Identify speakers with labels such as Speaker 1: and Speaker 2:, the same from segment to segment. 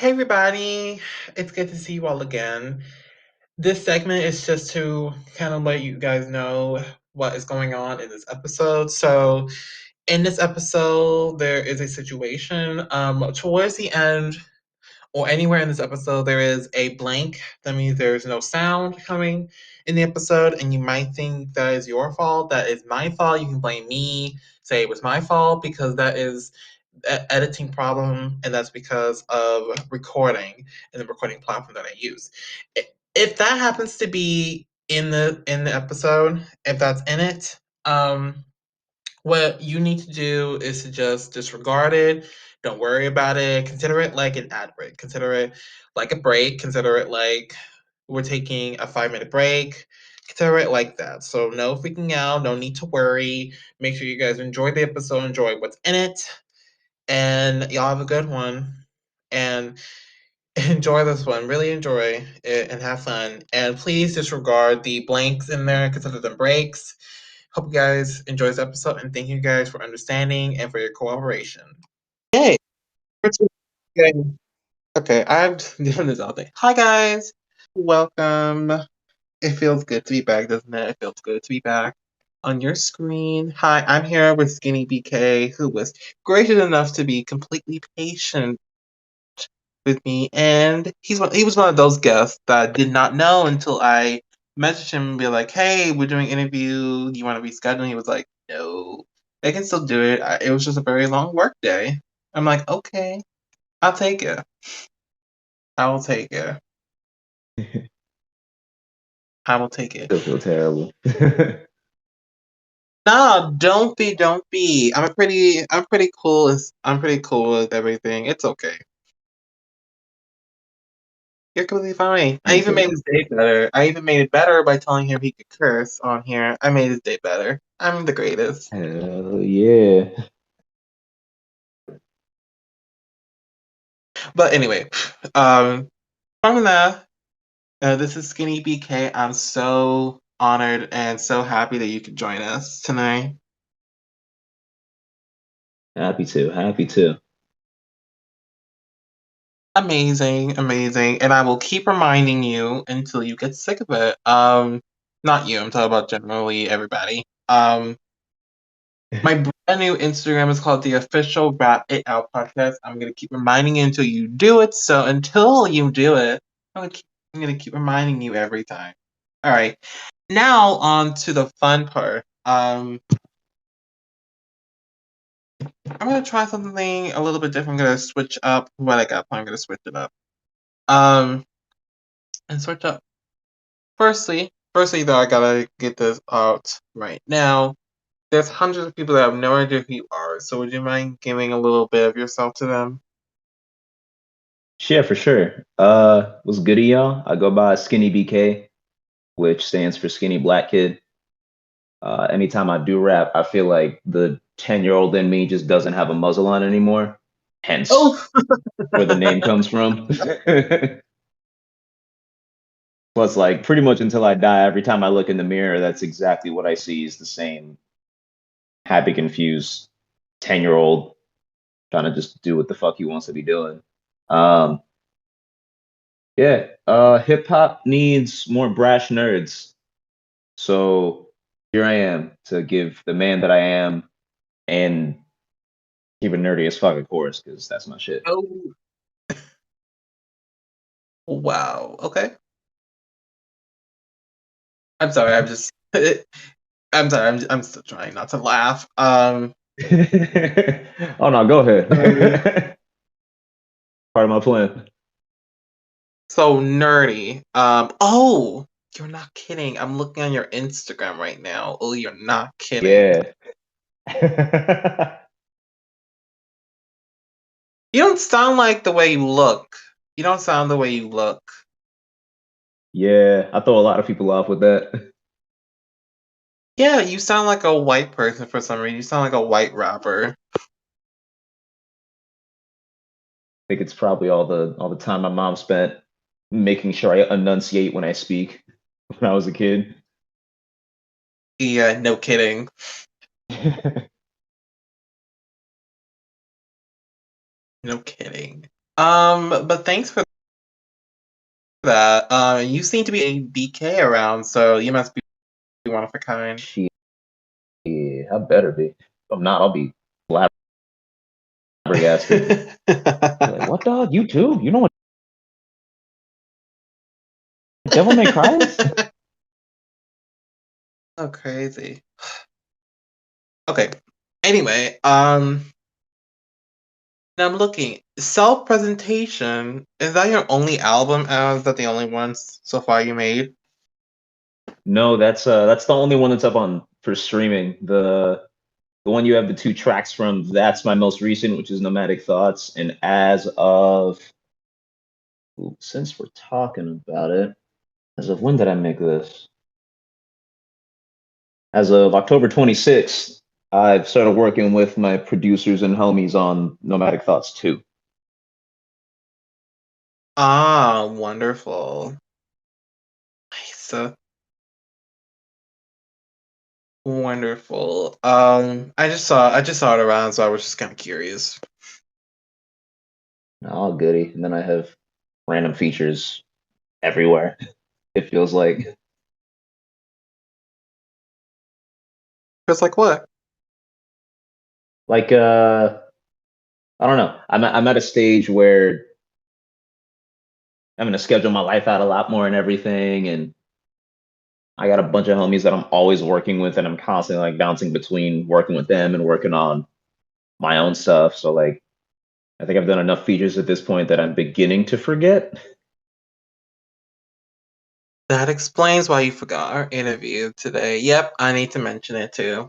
Speaker 1: Hey everybody, it's good to see you all again. This segment is just to kind of let you guys know what is going on in this episode. So, in this episode, there is a situation. Towards the end, or anywhere in this episode, there is a blank. That means there's no sound coming in the episode, and you might think that is your fault. That is my fault. You can blame me, say it was my fault, because that is editing problem, and that's because of recording and the recording platform that I use. If that happens to be in the episode, if that's in it, what you need to do is to just disregard it. Don't worry about it. Consider it like an ad break. Consider it like a break. Consider it like we're taking a 5 minute break. Consider it like that. So no freaking out. No need to worry. Make sure you guys enjoy the episode. Enjoy what's in it, and y'all have a good one. And enjoy this one. Really enjoy it and have fun. And please disregard the blanks in there. Consider them breaks. Hope you guys enjoy this episode, and thank you guys for understanding and for your cooperation. Yay! Okay, I'm doing this all day. Hi guys, welcome. It feels good to be back, doesn't it? It feels good to be back on your screen. Hi, I'm here with Skinnybk, who was gracious enough to be completely patient with me, and he was one of those guests that I did not know until I messaged him and be like, "Hey, we're doing an interview. Do you want to reschedule?" And he was like, "No, I can still do it. It was just a very long work day." I'm like, "Okay, I'll take it. I will take it. I will take it."
Speaker 2: Still feel terrible.
Speaker 1: No, don't be. I'm pretty cool. I'm pretty cool with everything. It's okay. You're completely fine. I
Speaker 2: Me
Speaker 1: even made
Speaker 2: too.
Speaker 1: his day better. I even made it better by telling him he could curse on here. I made his day better. I'm the greatest.
Speaker 2: Hell yeah.
Speaker 1: But anyway, um, from that, this is Skinny BK. I'm so honored and so happy that you could join us tonight.
Speaker 2: Happy to. Happy to.
Speaker 1: Amazing, amazing. And I will keep reminding you until you get sick of it. Not you, I'm talking about generally everybody. My brand new Instagram is called the official Rap It Out podcast. I'm gonna keep reminding you until you do it. So until you do it, I'm gonna keep reminding you every time. All right. Now on to the fun part. I'm gonna try something a little bit different. I'm gonna switch up what I got planned. I'm gonna switch it up. Um, and switch up. Firstly though, I gotta get this out right now. There's hundreds of people that have no idea who you are. So would you mind giving a little bit of yourself to them?
Speaker 2: Yeah, for sure. What's goody, y'all? I go by Skinny BK, which stands for Skinny Black Kid. Anytime I do rap, I feel like the 10-year-old in me just doesn't have a muzzle on anymore. Hence
Speaker 1: Oh,
Speaker 2: where the name comes from. Plus, like pretty much until I die, every time I look in the mirror, that's exactly what I see is the same happy, confused 10-year-old trying to just do what the fuck he wants to be doing. Um, yeah, hip hop needs more brash nerds. So here I am to give the man that I am and keep it nerdy as fuck, of course, because that's my shit.
Speaker 1: oh, wow. Okay. I'm sorry. I'm just. I'm sorry. I'm still trying not to laugh.
Speaker 2: Oh no, go
Speaker 1: So,
Speaker 2: ahead. Part of my plan.
Speaker 1: so nerdy. Oh, you're not kidding. I'm looking on your Instagram right now. Oh, you're not kidding.
Speaker 2: Yeah.
Speaker 1: You don't sound like the way you look. You don't sound the way you look.
Speaker 2: Yeah, I throw a lot of people off with that. I
Speaker 1: Yeah, you sound like a white person for some reason. You sound like a white rapper.
Speaker 2: think it's probably all the time my mom spent making sure I enunciate when I speak when I was a kid.
Speaker 1: Yeah, no kidding. No kidding. But thanks for that. You seem to be a BK around, so you must be one of a kind.
Speaker 2: Shit, I better be. If I'm not, I'll be flabbergasted. Be like, what dog? You too? You know what Devil May Cry is?
Speaker 1: Oh, crazy. Okay. Anyway, now I'm looking. Self-presentation, is that your only album? Is that the only one so far you made?
Speaker 2: No, that's the only one that's up on for streaming. The one you have the two tracks from, that's my most recent, which is Nomadic Thoughts. And as of since we're talking about it, as of when did I make this? As of October 26th, I've started working with my producers and homies on Nomadic Thoughts 2.
Speaker 1: Ah, wonderful. Nice. Wonderful. I just saw it around, so I was just kind of curious.
Speaker 2: Oh, goody. And then I have random features everywhere, it feels like.
Speaker 1: It's like what?
Speaker 2: Like, I don't know. I'm at a stage where I'm going to schedule my life out a lot more and everything. And I got a bunch of homies that I'm always working with, and I'm constantly like bouncing between working with them and working on my own stuff. So, like, I think I've done enough features at this point that I'm beginning to forget.
Speaker 1: That explains why you forgot our interview today. Yep, I need to mention it too.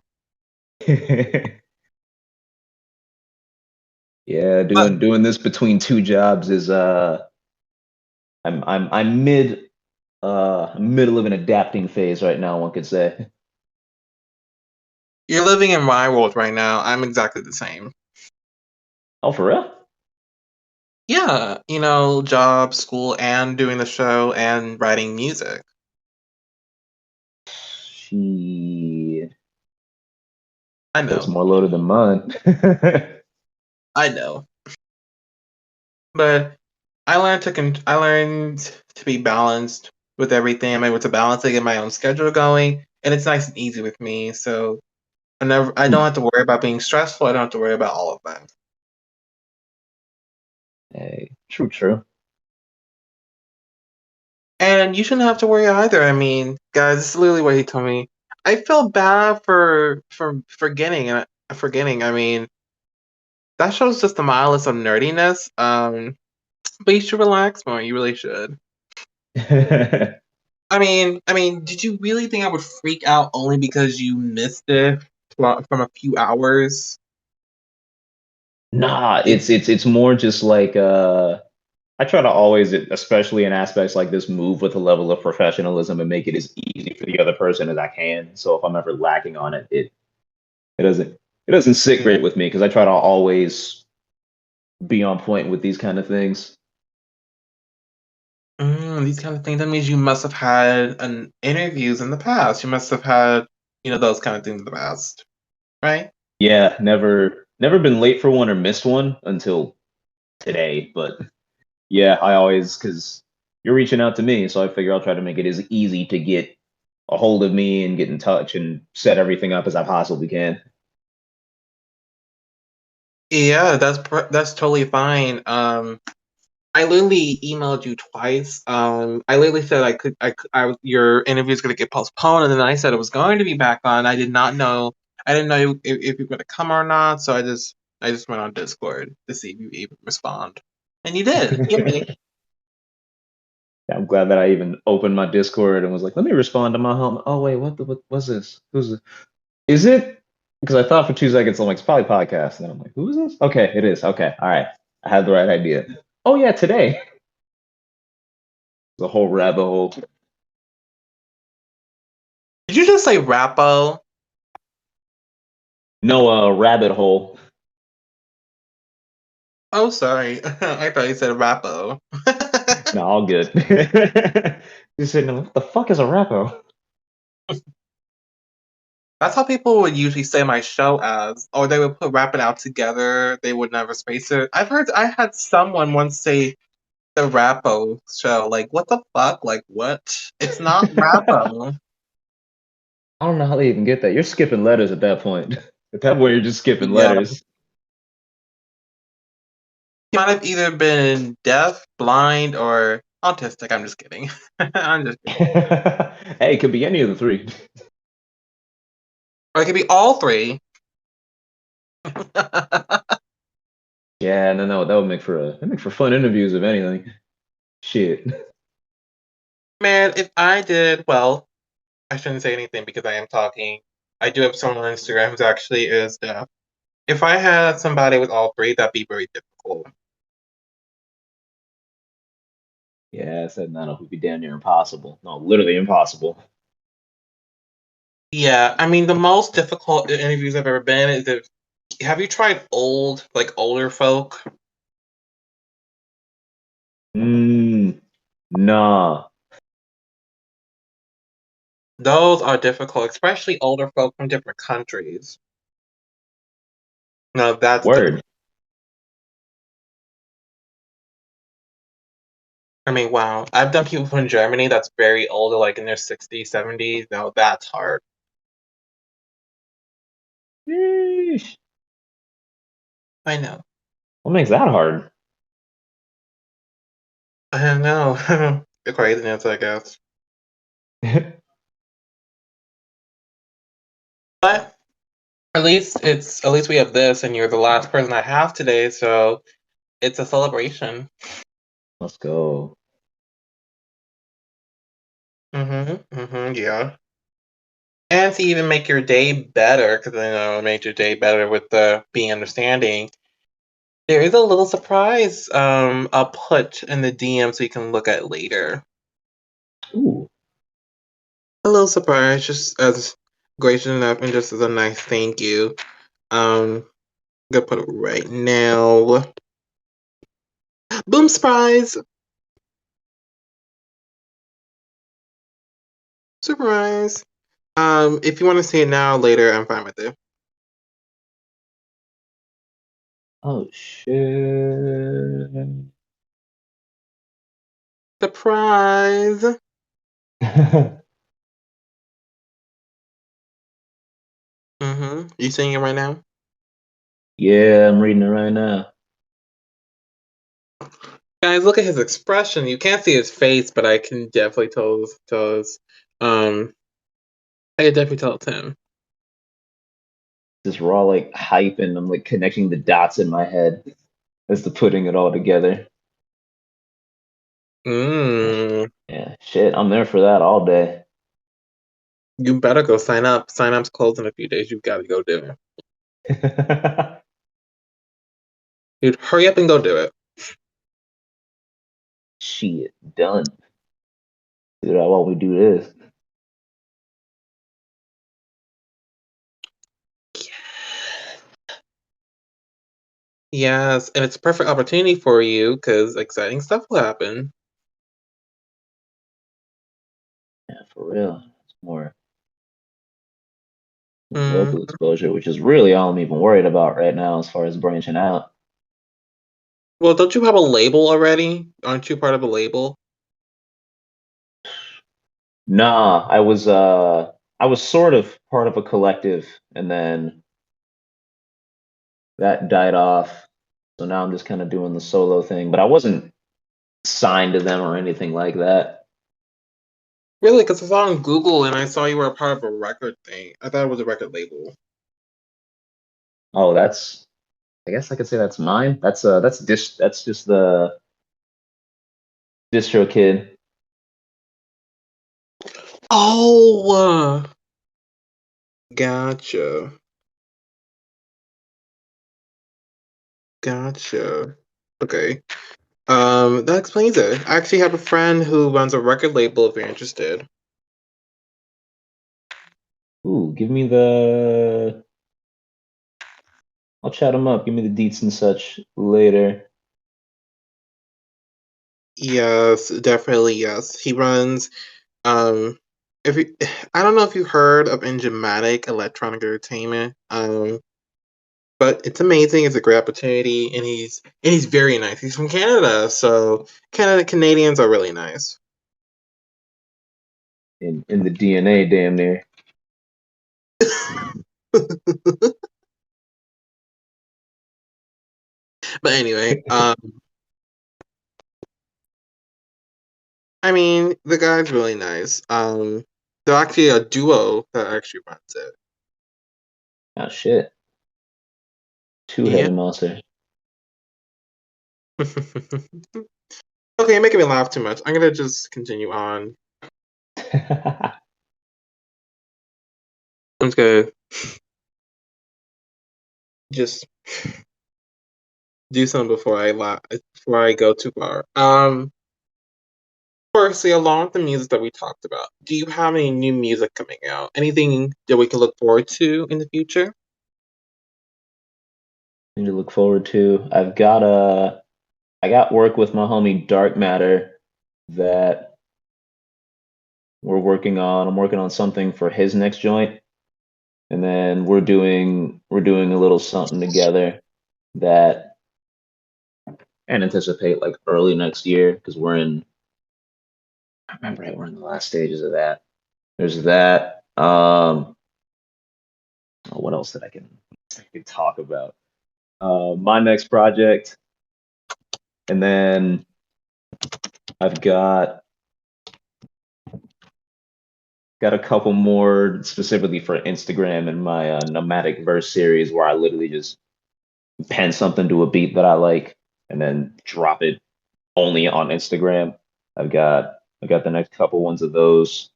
Speaker 2: Yeah,
Speaker 1: But
Speaker 2: doing this between two jobs is I'm middle of an adapting phase right now, one could say.
Speaker 1: you're living in my world right now. I'm exactly the same.
Speaker 2: Oh, for real?
Speaker 1: Yeah, job, school, and doing the show and writing music.
Speaker 2: She
Speaker 1: I
Speaker 2: That's
Speaker 1: know.
Speaker 2: more loaded than mine.
Speaker 1: I know. But I learned to be balanced with everything. I'm able to balance it, get my own schedule going, and it's nice and easy with me. So I don't have to worry about being stressful. I don't have to worry about all of that.
Speaker 2: Hey, true, true.
Speaker 1: And you shouldn't have to worry either. I mean, guys, this is literally what he told me. I felt bad for forgetting. I mean, that shows just the mildest of nerdiness. But you should relax more. You really should. I mean, did you really think I would freak out only because you missed it from a few hours?
Speaker 2: Nah,
Speaker 1: It,
Speaker 2: it's more just like I try to always, especially in aspects like this, move with a level of professionalism and make it as easy for the other person as I can. So if I'm ever lacking on it, it doesn't it doesn't sit great with me because I try to always be on point with these kind of things.
Speaker 1: these kind of things. That means you must have had an interviews in the past. You must have had, those kind of things in the past, right?
Speaker 2: Yeah, never been late for one or missed one until today, but yeah, I always, because you're reaching out to me, so I figure I'll try to make it as easy to get a hold of me and get in touch and set everything up as I possibly can.
Speaker 1: Yeah, that's totally fine. I literally emailed you twice. I literally said your interview's gonna get postponed, and then I said it was going to be back on. I did not know. I didn't know if you were gonna come or not. So I just went on Discord to see if you even respond, and you did. Yay!
Speaker 2: I'm glad that I even opened my Discord and was like, let me respond to my home. Oh wait, what was this? Who's it? Is it? Because I thought for 2 seconds I'm like, it's probably podcast, and then I'm like, who is this? Okay, it is. Okay, all right, I had the right idea. Oh yeah, today the whole rabbit hole.
Speaker 1: Did you just say Rappo?
Speaker 2: No, rabbit hole.
Speaker 1: Oh, sorry. I thought you said Rappo.
Speaker 2: No, all good. Just sitting there, what the fuck is a rappo?
Speaker 1: That's how people would usually say my show as, or they would put wrap it out together. They would never space it. I had someone once say the Rappo show. Like, what the fuck? Like, what? It's not
Speaker 2: I
Speaker 1: Rappo.
Speaker 2: don't know how they even get that. You're skipping letters at that point. At that point, you're just skipping
Speaker 1: Yeah,
Speaker 2: letters.
Speaker 1: he might have either been deaf, blind, or autistic. I'm just kidding. I'm just kidding.
Speaker 2: Hey, it could be any of the three.
Speaker 1: Or it could be all three.
Speaker 2: Yeah, no, that would make for fun interviews if anything. Shit.
Speaker 1: Man, if I did, well, I shouldn't say anything because I am talking. I do have someone on Instagram who actually is deaf. If I had somebody with all three, that'd be very difficult.
Speaker 2: Yeah, I said no, it would be damn near impossible. No, literally impossible.
Speaker 1: Yeah, I mean, the most difficult interviews I've ever been is if have you tried older folk?
Speaker 2: Nah.
Speaker 1: Those are difficult, especially older folk from different countries. No, that's difficult.
Speaker 2: Word.
Speaker 1: I mean, wow. I've done people from Germany that's very older, like in their 60s, 70s. No, that's hard.
Speaker 2: Yeesh.
Speaker 1: I know.
Speaker 2: What makes that hard?
Speaker 1: I don't know. The craziness, I guess. But at least we have this, and you're the last person I have today, so it's a celebration.
Speaker 2: Let's go.
Speaker 1: Yeah. And to even make your day better, because I know it made your day better with the being understanding. There is a little surprise I'll put in the DM so you can look at later.
Speaker 2: Ooh.
Speaker 1: A little surprise, just as gracious enough and just as a nice thank you. I'm gonna put it right now. Boom surprise! Surprise! If you want to see it now or later, I'm fine with it.
Speaker 2: Oh shit.
Speaker 1: Surprise! You seeing it right now?
Speaker 2: Yeah, I'm reading it right now.
Speaker 1: Guys, look at his expression. You can't see his face, but I can definitely um I can definitely tell it's him.
Speaker 2: This raw like hype and I'm like connecting the dots in my head as to putting it all together.
Speaker 1: Mm.
Speaker 2: Yeah, shit, I'm there for that all day.
Speaker 1: You better go sign up. Sign up's closed in a few days. You've got to go do it. Dude, hurry up and go do it.
Speaker 2: Shit, done. Dude, how about we do this?
Speaker 1: Yes, and it's a perfect opportunity for you because exciting stuff will happen.
Speaker 2: Yeah, for real. It's more
Speaker 1: Mm.
Speaker 2: local exposure, which is really all I'm even worried about right now as far as branching out.
Speaker 1: Well, don't you have a label already? Aren't you part of a label?
Speaker 2: Nah, I was sort of part of a collective and then that died off. So now I'm just kind of doing the solo thing, but I wasn't signed to them or anything like that.
Speaker 1: Really? Because I saw on Google and I saw you were a part of a record thing. I thought it was a record label.
Speaker 2: Oh, that's I guess I could say that's mine. That's just the distro kid.
Speaker 1: Oh, gotcha. Gotcha. Okay. That explains it. I actually have a friend who runs a record label if you're interested.
Speaker 2: Ooh, give me the I'll chat him up. Give me the deets and such later.
Speaker 1: Yes, definitely yes. He runs. Um, if you, I don't know if you heard of Skinnybk Electronic Entertainment, but it's amazing. It's a great opportunity, and he's very nice. He's from Canada, so Canadians are really nice.
Speaker 2: In the DNA, damn near.
Speaker 1: But anyway, I mean, the guy's really nice. They're actually a duo that actually runs it.
Speaker 2: Oh shit,
Speaker 1: Yeah.
Speaker 2: two-headed monster.
Speaker 1: Okay, you're making me laugh too much. I'm gonna just continue on. I'm just gonna just do something before I go too far. Firstly, along with the music that we talked about, do you have any new music coming out? Anything that we can look forward to in the future?
Speaker 2: Thing to look forward to. I got work with my homie Dark Matter that we're working on. I'm working on something for his next joint, and then we're doing a little something together that and anticipate like early next year because we're in. I remember right, we're in the last stages of that. There's that. What else that I can talk about? My next project, and then I've got a couple more specifically for Instagram and my nomadic verse series where I literally just pen something to a beat that I like and then drop it only on Instagram. I've got the next couple ones of those.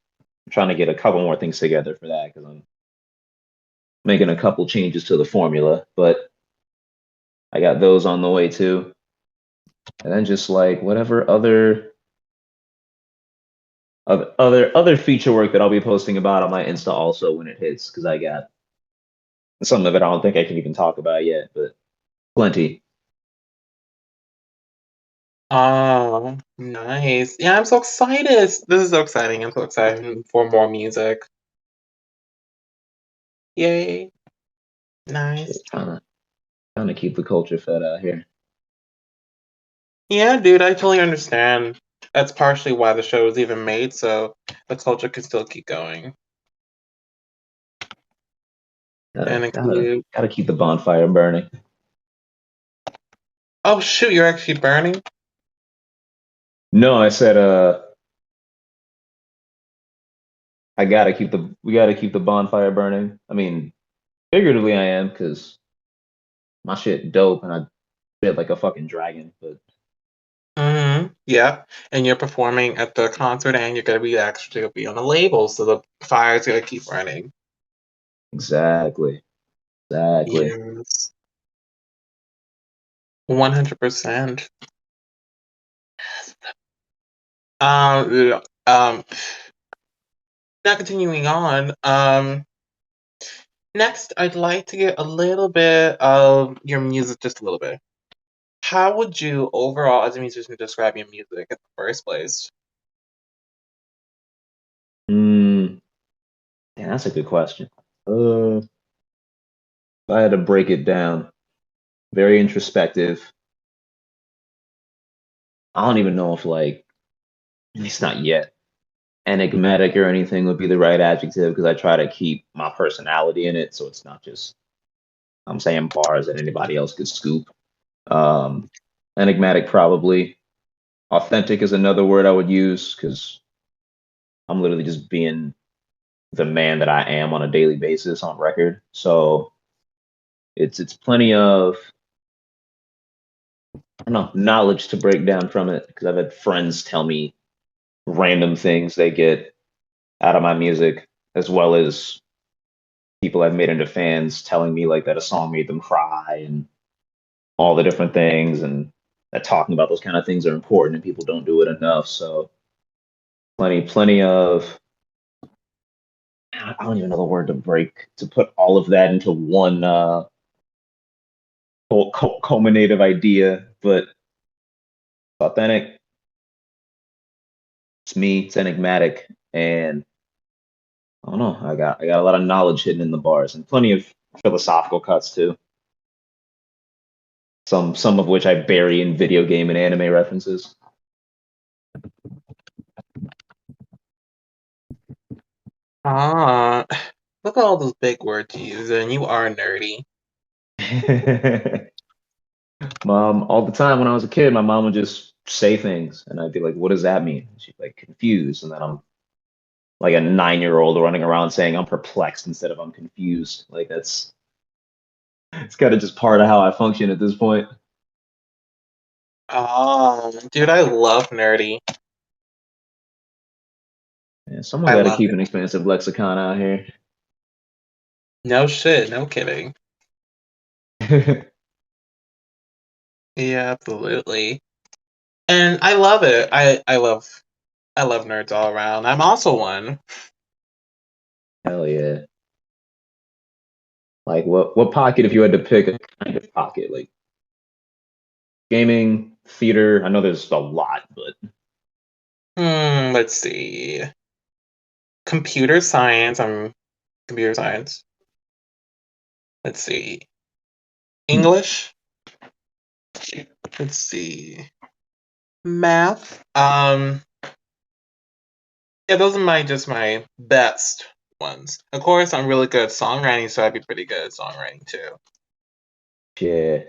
Speaker 2: I'm trying to get a couple more things together for that because I'm making a couple changes to the formula, but I got those on the way too. And then just like whatever other feature work that I'll be posting about on my Insta also when it hits because I got some of it I don't think I can even talk about yet, but plenty.
Speaker 1: Oh, nice. Yeah, I'm so excited. This is so exciting. I'm so excited for more music. Yay. Nice.
Speaker 2: Shit, trying to keep the culture fed out here.
Speaker 1: Yeah, dude, I totally understand. That's partially why the show was even made, so the culture can still keep going and include.
Speaker 2: Gotta keep the bonfire burning.
Speaker 1: Oh shoot, you're actually burning.
Speaker 2: No, I said I gotta keep the we gotta keep the bonfire burning. I mean, figuratively I am because my shit dope and I bit like a fucking dragon, but
Speaker 1: Yeah, and you're performing at the concert, and you're gonna be actually be on a label, so the fire's gonna keep running.
Speaker 2: exactly. Exactly.
Speaker 1: Yes, 100%. Yeah, now continuing on. Next, I'd like to get a little bit of your music, just a little bit. How would you overall, as a musician, describe your music in the first place?
Speaker 2: Mm, yeah, that's a good question. If I had to break it down, very introspective. I don't even know if like at least not yet enigmatic or anything would be the right adjective because I try to keep my personality in it, so it's not just I'm saying bars that anybody else could scoop. Um, Enigmatic probably. Authentic is another word I would use because I'm literally just being the man that I am on a daily basis on record. So it's plenty of I don't know knowledge to break down from it because I've had friends tell me random things they get out of my music, as well as people I've made into fans telling me like that a song made them cry and all the different things and that talking about those kind of things are important and people don't do it enough. So plenty of I don't even know the word to break to put all of that into one culminative idea, but authentic. It's me. It's enigmatic, and I don't know. I got a lot of knowledge hidden in the bars and plenty of philosophical cuts too. Some of which I bury in video game and anime references.
Speaker 1: Ah, look at all those big words you use, and you are nerdy.
Speaker 2: Mom, all the time when I was a kid, my mom would just say things, and I'd be like, "What does that mean?" She'd be like confused, and then I'm like a 9-year-old running around saying I'm perplexed instead of I'm confused. Like that's it's kind of just part of how I function at this point.
Speaker 1: Oh, dude, I love nerdy.
Speaker 2: Yeah, someone
Speaker 1: I
Speaker 2: got to
Speaker 1: love
Speaker 2: keep
Speaker 1: it.
Speaker 2: an expansive lexicon out here.
Speaker 1: No shit, no kidding. Yeah, absolutely. And I love it. I love nerds all around. I'm also one.
Speaker 2: Hell yeah! Like what pocket if you had to pick a kind of pocket? Like gaming, theater. I know there's a lot, but
Speaker 1: Let's see. Computer science. I'm computer science. Let's see.
Speaker 2: hmm,
Speaker 1: English. Let's see. Math. Yeah, those are my best ones. Of course, I'm really good at songwriting, so I'd be pretty good at songwriting too.
Speaker 2: yeah,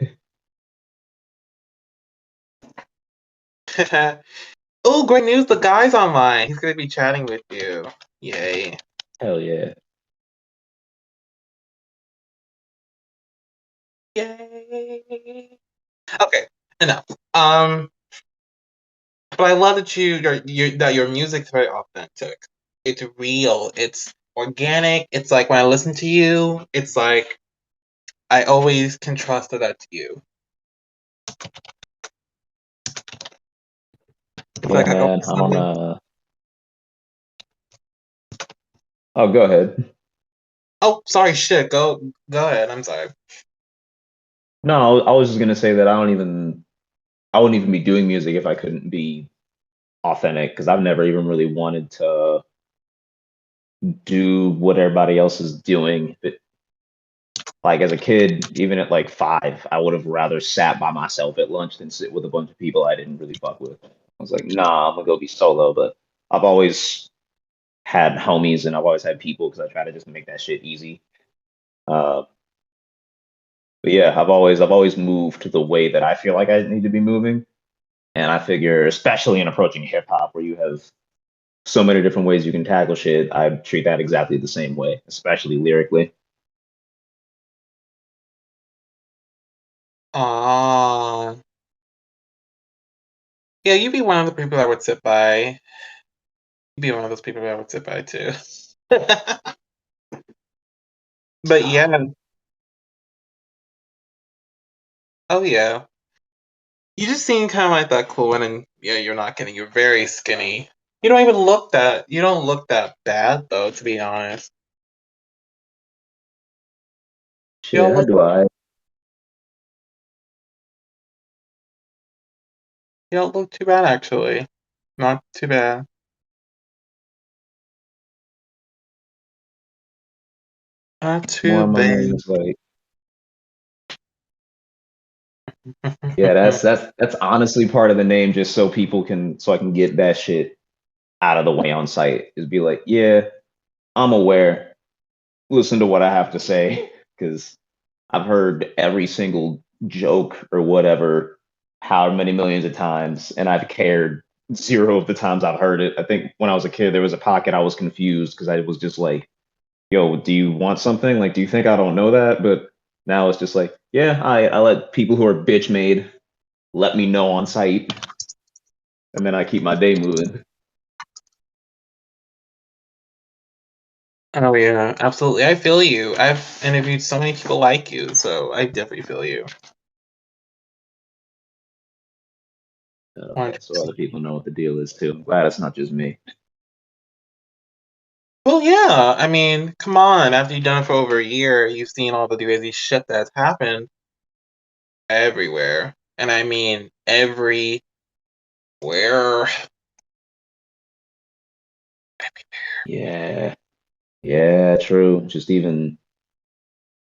Speaker 1: Oh, great news! The guy's online. He's gonna be chatting with you. Yay!
Speaker 2: hell yeah.
Speaker 1: Yay! Okay, enough. Um, but I love that that your music's very authentic. It's real. It's organic. It's like when I listen to you, it's like I always can trust that that's you. It's
Speaker 2: Yeah,
Speaker 1: like I
Speaker 2: man.
Speaker 1: always
Speaker 2: I don't.
Speaker 1: know.
Speaker 2: Oh, go ahead.
Speaker 1: Oh, sorry, shit. Go ahead. I'm sorry.
Speaker 2: No, I was just gonna say that I wouldn't even be doing music if I couldn't be authentic because I've never even really wanted to do what everybody else is doing. Like as a kid, even at like 5, I would have rather sat by myself at lunch than sit with a bunch of people I didn't really fuck with. I was like, nah, I'm gonna go be solo. But I've always had homies and I've always had people because I try to just make that shit easy. Uh, but yeah, I've always moved the way that I feel like I need to be moving. And I figure, especially in approaching hip hop, where you have so many different ways you can tackle shit, I treat that exactly the same way, especially lyrically.
Speaker 1: Ah, yeah. You'd be one of the people I would sit by. You'd be one of those people I would sit by too. But yeah. Oh yeah. You just seem kind of like that cool one, and yeah, you're not kidding. You're very skinny. You don't even look that. You don't look that bad though, to be honest. You
Speaker 2: Shit,
Speaker 1: don't
Speaker 2: how
Speaker 1: look.
Speaker 2: do I?
Speaker 1: You don't look too bad actually. Not too bad. Not
Speaker 2: More
Speaker 1: too
Speaker 2: in my
Speaker 1: bad.
Speaker 2: mind, like, yeah, that's honestly part of the name, just so so I can get that shit out of the way on site. Is be like, yeah, I'm aware. Listen to what I have to say, because I've heard every single joke or whatever, how many millions of times, and I've cared zero of the times I've heard it. I think when I was a kid, there was a pocket I was confused because I was just like, yo, do you want something? Like, do you think I don't know that? But now it's just like, yeah, I let people who are bitch made let me know on site, and then I keep my day moving.
Speaker 1: Oh yeah, absolutely. I feel you. I've interviewed so many people like you, so I definitely feel you.
Speaker 2: Okay, so
Speaker 1: 100%.
Speaker 2: other people know what the deal is too. I'm glad it's not just me.
Speaker 1: Well, yeah. I mean, come on. After you've done it for over a year, you've seen all the crazy shit that's happened everywhere, and I mean everywhere.
Speaker 2: Yeah. Yeah, true. Just even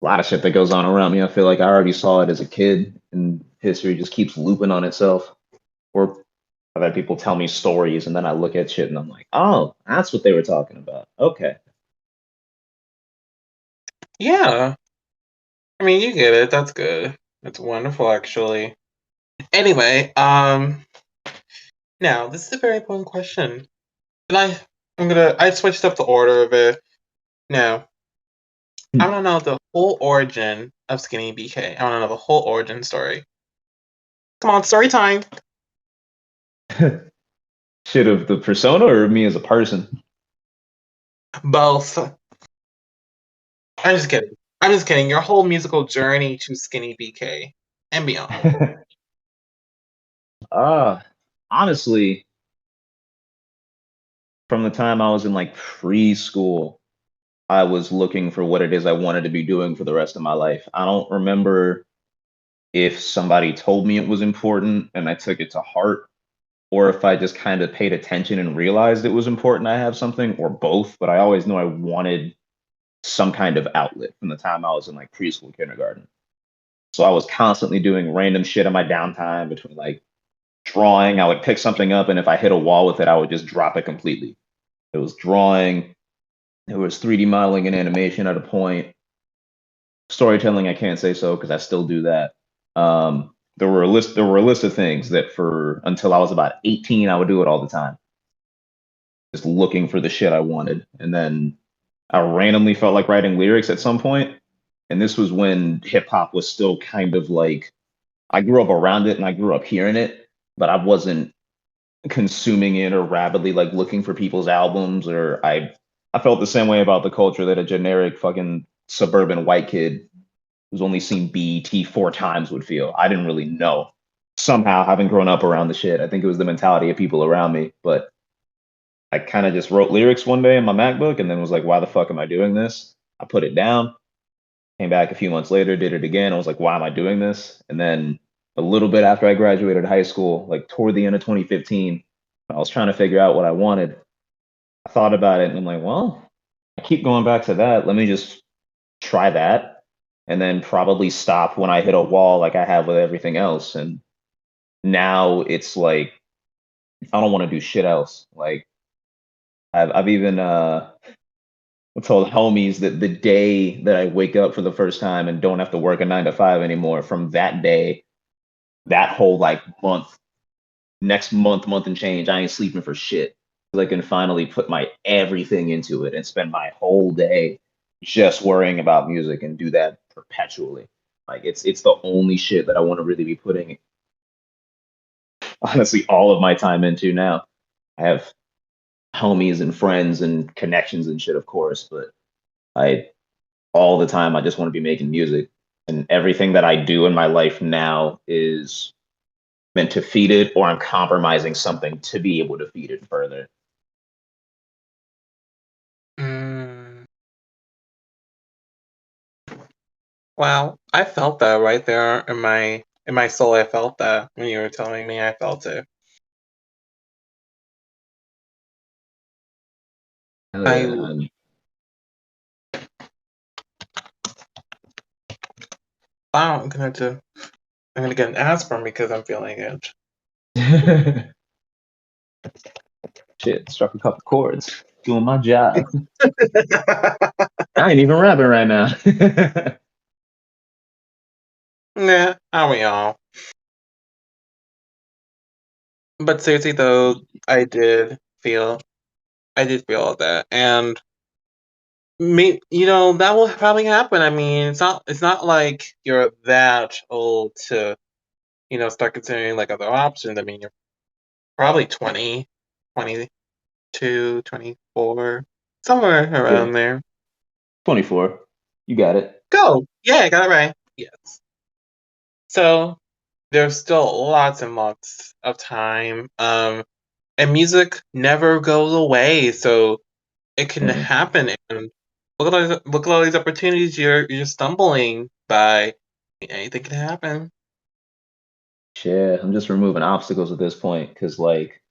Speaker 2: a lot of shit that goes on around me. I feel like I already saw it as a kid, and history just keeps looping on itself. Or I've had people tell me stories, and then I look at shit and I'm like, oh, that's what they were talking about. Okay.
Speaker 1: Yeah, I mean, you get it. That's good. That's wonderful, actually. Anyway, now this is a very important question, and I switched up the order of it. Now, I want to know the whole origin of Skinny BK. I want to know the whole origin story. Come on, story time.
Speaker 2: Shit of the persona or me as a person?
Speaker 1: Both. I'm just kidding. I'm just kidding. Your whole musical journey to Skinny BK and beyond.
Speaker 2: uh Honestly, from the time I was in like preschool, I was looking for what it is I wanted to be doing for the rest of my life. I don't remember if somebody told me it was important and I took it to heart, or if I just kind of paid attention and realized it was important I have something, or both. But I always knew I wanted some kind of outlet from the time I was in like preschool, kindergarten. So I was constantly doing random shit in my downtime between like drawing. I would pick something up, and if I hit a wall with it, I would just drop it completely. It was drawing, it was 3D modeling and animation at a point. Storytelling, I can't say so because I still do that. There were a list of things that for until I was about 18, I would do it all the time, just looking for the shit I wanted. And then I randomly felt like writing lyrics at some point, and this was when hip hop was still kind of like I grew up around it and I grew up hearing it, but I wasn't consuming it or rapidly like looking for people's albums. Or I felt the same way about the culture that a generic fucking suburban white kid who's only seen BET 4 times would feel. I didn't really know. Somehow, having grown up around the shit, I think it was the mentality of people around me. But I kind of just wrote lyrics one day in my MacBook and then was like, why the fuck am I doing this? I put it down, came back a few months later, did it again. I was like, why am I doing this? And then a little bit after I graduated high school, like toward the end of 2015, I was trying to figure out what I wanted. I thought about it and I'm like, well, I keep going back to that. Let me just try that and then probably stop when I hit a wall like I have with everything else. And now it's like I don't want to do shit else. Like I've even told homies that the day that I wake up for the first time and don't have to work a 9 to 5 anymore, from that day, that whole like month, next month and change, I ain't sleeping for shit. I can finally put my everything into it and spend my whole day just worrying about music and do that perpetually. Like it's the only shit that I want to really be putting honestly all of my time into now. I have homies and friends and connections and shit, of course, but I all the time I just want to be making music. And everything that I do in my life now is meant to feed it, or I'm compromising something to be able to feed it further.
Speaker 1: Mm, wow, I felt that right there in my soul. I felt that when you were telling me. I felt it.
Speaker 2: Hell
Speaker 1: I
Speaker 2: yeah.
Speaker 1: wow. I'm gonna get an aspirin because I'm feeling it.
Speaker 2: Shit, struck a couple chords, doing my job. I ain't even rapping right now.
Speaker 1: Nah, aren't we all? But seriously though, I did feel I did feel all that, and me, that will probably happen. I mean, it's not like you're that old to start considering like other options. I mean, you're probably 20, 22, 24, somewhere
Speaker 2: Yeah,
Speaker 1: around there.
Speaker 2: 24. You got it.
Speaker 1: Go, yeah, I got it right. Yes. So there's still lots and lots of time. And music never goes away, so it can
Speaker 2: Mhm.
Speaker 1: happen. And look at all these opportunities you're stumbling by. Anything can happen.
Speaker 2: Yeah, I'm just removing obstacles at this point because, like,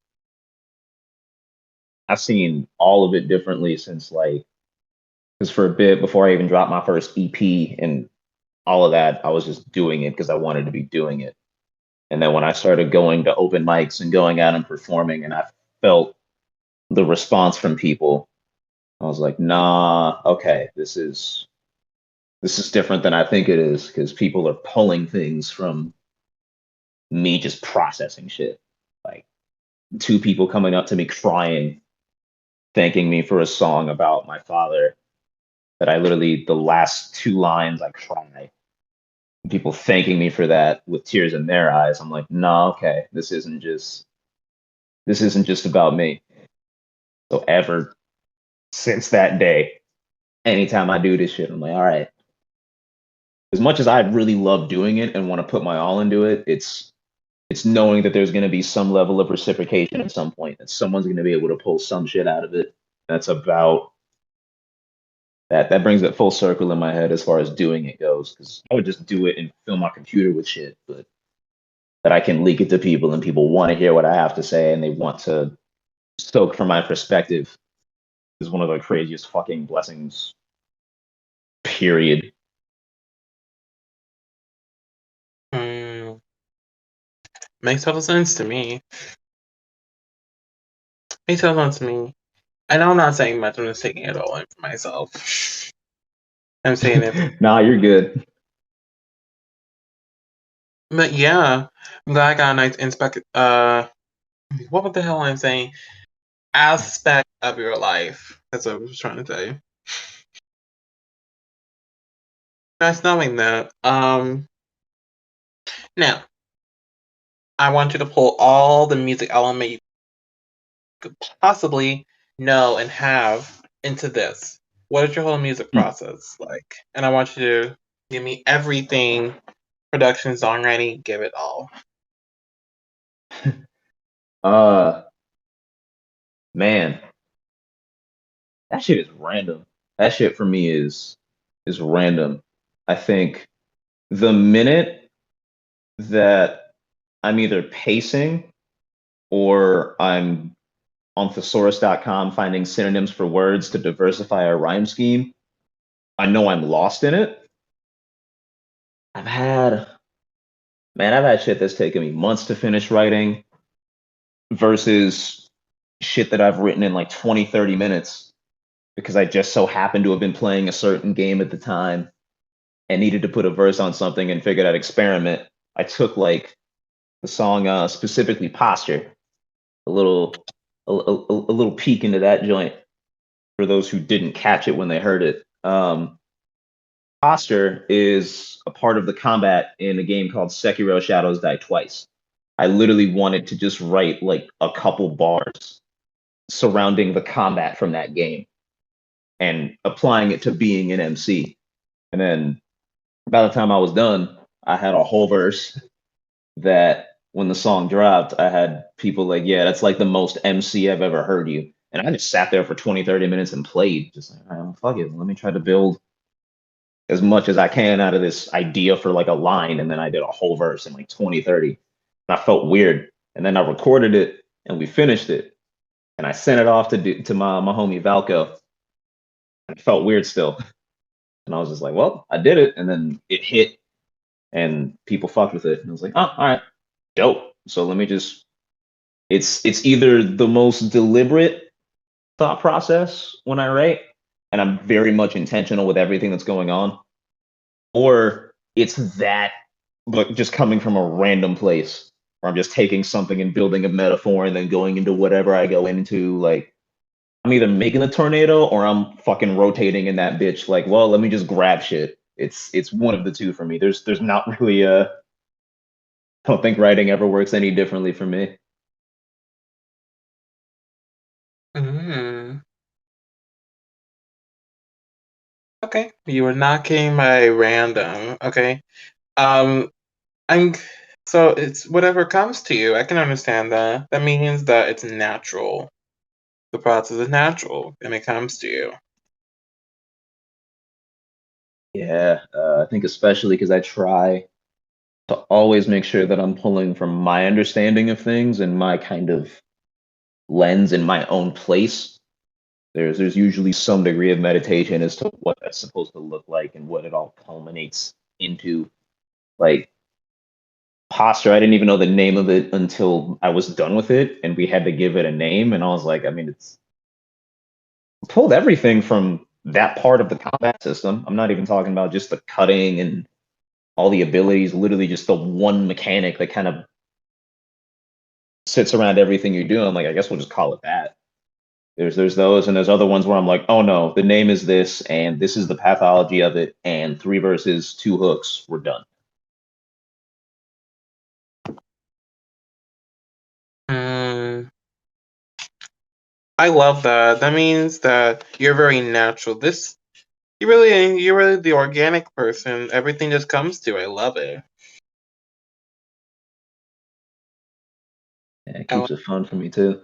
Speaker 2: I've seen all of it differently since, like, Because for a bit before I even dropped my first EP and all of that, I was just doing it because I wanted to be doing it. And then when I started going to open mics and going out and performing, and I felt the response from people, I was like, nah, okay, this is different than I think it is because people are pulling things from me just processing shit. Like two people coming up to me crying, thanking me for a song about my father that I literally the last two lines I cry. People thanking me for that with tears in their eyes. I'm like, no, okay, this isn't just about me. So ever since that day, anytime I do this shit, I'm like, all right. As much as I really love doing it and want to put my all into it, it's knowing that there's going to be some level of reciprocation at some point, that someone's going to be able to pull some shit out of it. That's about that brings it full circle in my head as far as doing it goes. Because I would just do it and fill my computer with shit, but that I can leak it to people and people want to hear what I have to say and they want to soak from my perspective is one of the craziest fucking blessings. Period.
Speaker 1: Mm, makes total sense to me. Makes total sense to me. I know I'm not saying much. I'm just taking it all in for myself. I'm saying it,
Speaker 2: Nah, you're good.
Speaker 1: but yeah, I'm glad I got a nice inspect. What the hell I'm saying? Aspect of your life. That's what I was trying to say. Nice knowing that. Now I want you to pull all the music element you could possibly know and have into this. What is your whole music process like? And I want you to give me everything, production, songwriting, give it all.
Speaker 2: Uh, man, that shit is random. That shit for me is random. I think the minute that I'm either pacing or I'm on thesaurus.com finding synonyms for words to diversify a rhyme scheme, I know I'm lost in it. I've had, I've had shit that's taken me months to finish writing versus shit that I've written in like 20, 30 minutes because I just so happened to have been playing a certain game at the time and needed to put a verse on something and figured out experiment. I took like the song specifically Posture, a little a little peek into that joint for those who didn't catch it when they heard it. Posture is a part of the combat in a game called Sekiro Shadows Die Twice. I literally wanted to just write like a couple bars surrounding the combat from that game and applying it to being an MC. And then by the time I was done, I had a whole verse that when the song dropped, I had people like, yeah, that's like the most MC I've ever heard you. And I just sat there for 20, 30 minutes and played, just like, all right, fuck it. Let me try to build as much as I can out of this idea for like a line. And then I did a whole verse in like 20, 30. And I felt weird. And then I recorded it and we finished it. And I sent it off to my homie Valko. And it felt weird still. And I was just like, well, I did it. And then it hit and people fucked with it. And I was like, oh, all right, dope. So let me just it's either the most deliberate thought process when I write, and I'm very much intentional with everything that's going on, or it's that, but just coming from a random place where I'm just taking something and building a metaphor and then going into whatever I go into. Like I'm either making a tornado or I'm fucking rotating in that bitch. Like, well, let me just grab shit. It's one of the two for me. There's not really I don't think writing ever works any differently for me.
Speaker 1: Mm, okay, you were knocking my random. Okay, um, I'm so it's whatever comes to you. I can understand that. That means that it's natural. The process is natural, and it comes to you.
Speaker 2: Yeah, I think especially because I try to always make sure that I'm pulling from my understanding of things and my kind of lens and my own place. There's usually some degree of meditation as to what that's supposed to look like and what it all culminates into. Like posture, I didn't even know the name of it until I was done with it, and we had to give it a name. And I was like, I mean, it's pulled everything from that part of the combat system. I'm not even talking about just the cutting and all the abilities. Literally, just the one mechanic that kind of sits around everything you're doing. I'm like, I guess we'll just call it that. There's those, and there's other ones where I'm like, oh no, the name is this, and this is the pathology of it, and three verses, two hooks, we're done.
Speaker 1: Mm, I love that. That means that you're very natural. You're really the organic person. Everything just comes to you. I love it.
Speaker 2: And it
Speaker 1: I,
Speaker 2: keeps it fun for me too.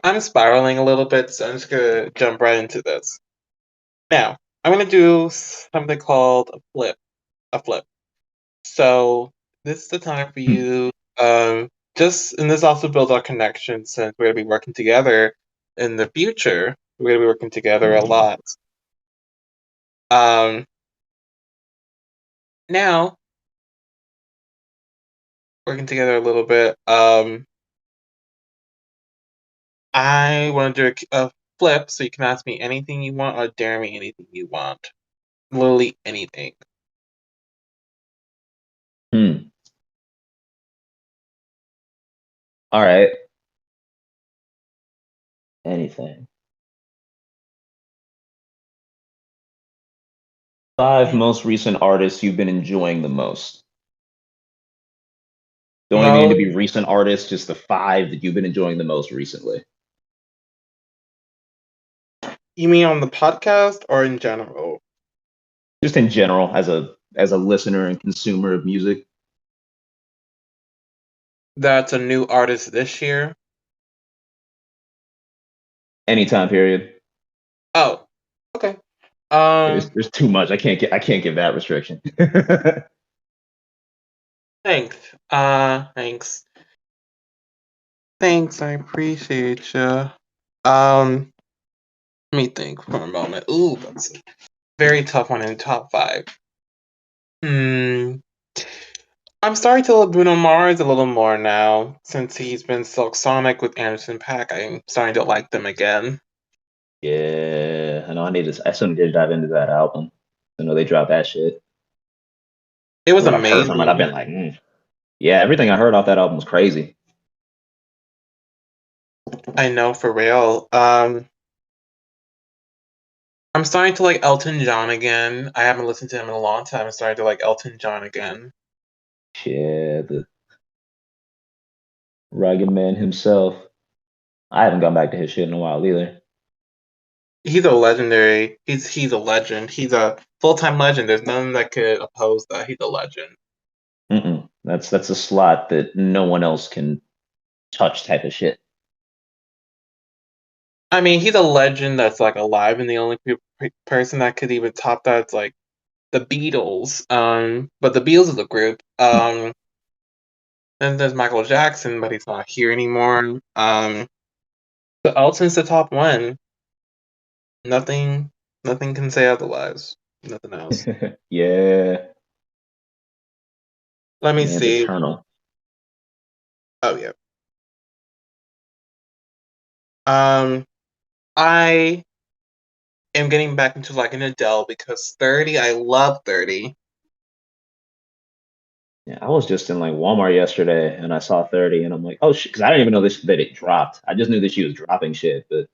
Speaker 1: I'm spiraling a little bit, so I'm just gonna jump right into this. Now, I'm gonna do something called a flip. A flip. So this is the time for you. And this also builds our connection since we're gonna be working together in the future. We're gonna be working together a lot. Um, Now working together a little bit. I want to do a flip, so you can ask me anything you want or dare me anything you want. Literally anything.
Speaker 2: Hmm. All right. Anything. Five
Speaker 1: Mm.
Speaker 2: most recent artists you've been enjoying the most. Don't even need to
Speaker 1: Mo,
Speaker 2: be recent artists, just the five that you've been enjoying the most recently.
Speaker 1: you mean on the podcast or in general?
Speaker 2: Just in general, as a listener and consumer of music.
Speaker 1: That's a new artist this year.
Speaker 2: Any time period.
Speaker 1: Oh, okay.
Speaker 2: There's
Speaker 1: Um,
Speaker 2: there's too much. I can't give that restriction.
Speaker 1: Thanks. Thanks. Thanks. I appreciate you. Let me think for a moment. Ooh, that's a very tough one in top five. Hmm. I'm starting to love Bruno Mars a little more now since he's been Silk Sonic with Anderson .Paak. I'm starting to like them again.
Speaker 2: Yeah, I know. I still need to dive into that album. I know they dropped that shit.
Speaker 1: It was
Speaker 2: What I've heard from it, I've
Speaker 1: amazing.
Speaker 2: been like, yeah, everything I heard off that album was crazy.
Speaker 1: I know for real. I'm starting to like Elton John again. I haven't listened to him in a long time. I'm starting to like Elton John again.
Speaker 2: Yeah, the rugged man himself. I haven't gone back to his shit in a while either.
Speaker 1: He's a legendary. He's a legend. He's a full time legend. There's none that could oppose that. He's a legend.
Speaker 2: That's a slot that no one else can touch type of shit.
Speaker 1: I mean, he's a legend that's like alive, and the only person that could even top that's like the Beatles. But the Beatles is a group. Then there's Michael Jackson, but he's not here anymore. But Elton's the top one. Nothing, nothing can say otherwise. Nothing else.
Speaker 2: Yeah,
Speaker 1: Let me
Speaker 2: man's
Speaker 1: see.
Speaker 2: eternal.
Speaker 1: Oh yeah. Um, I am getting back into like an Adele because 30. I love 30.
Speaker 2: Yeah, I was just in like Walmart yesterday and I saw 30 and I'm like, oh shit, because I didn't even know this that it dropped. I just knew that she was dropping shit, but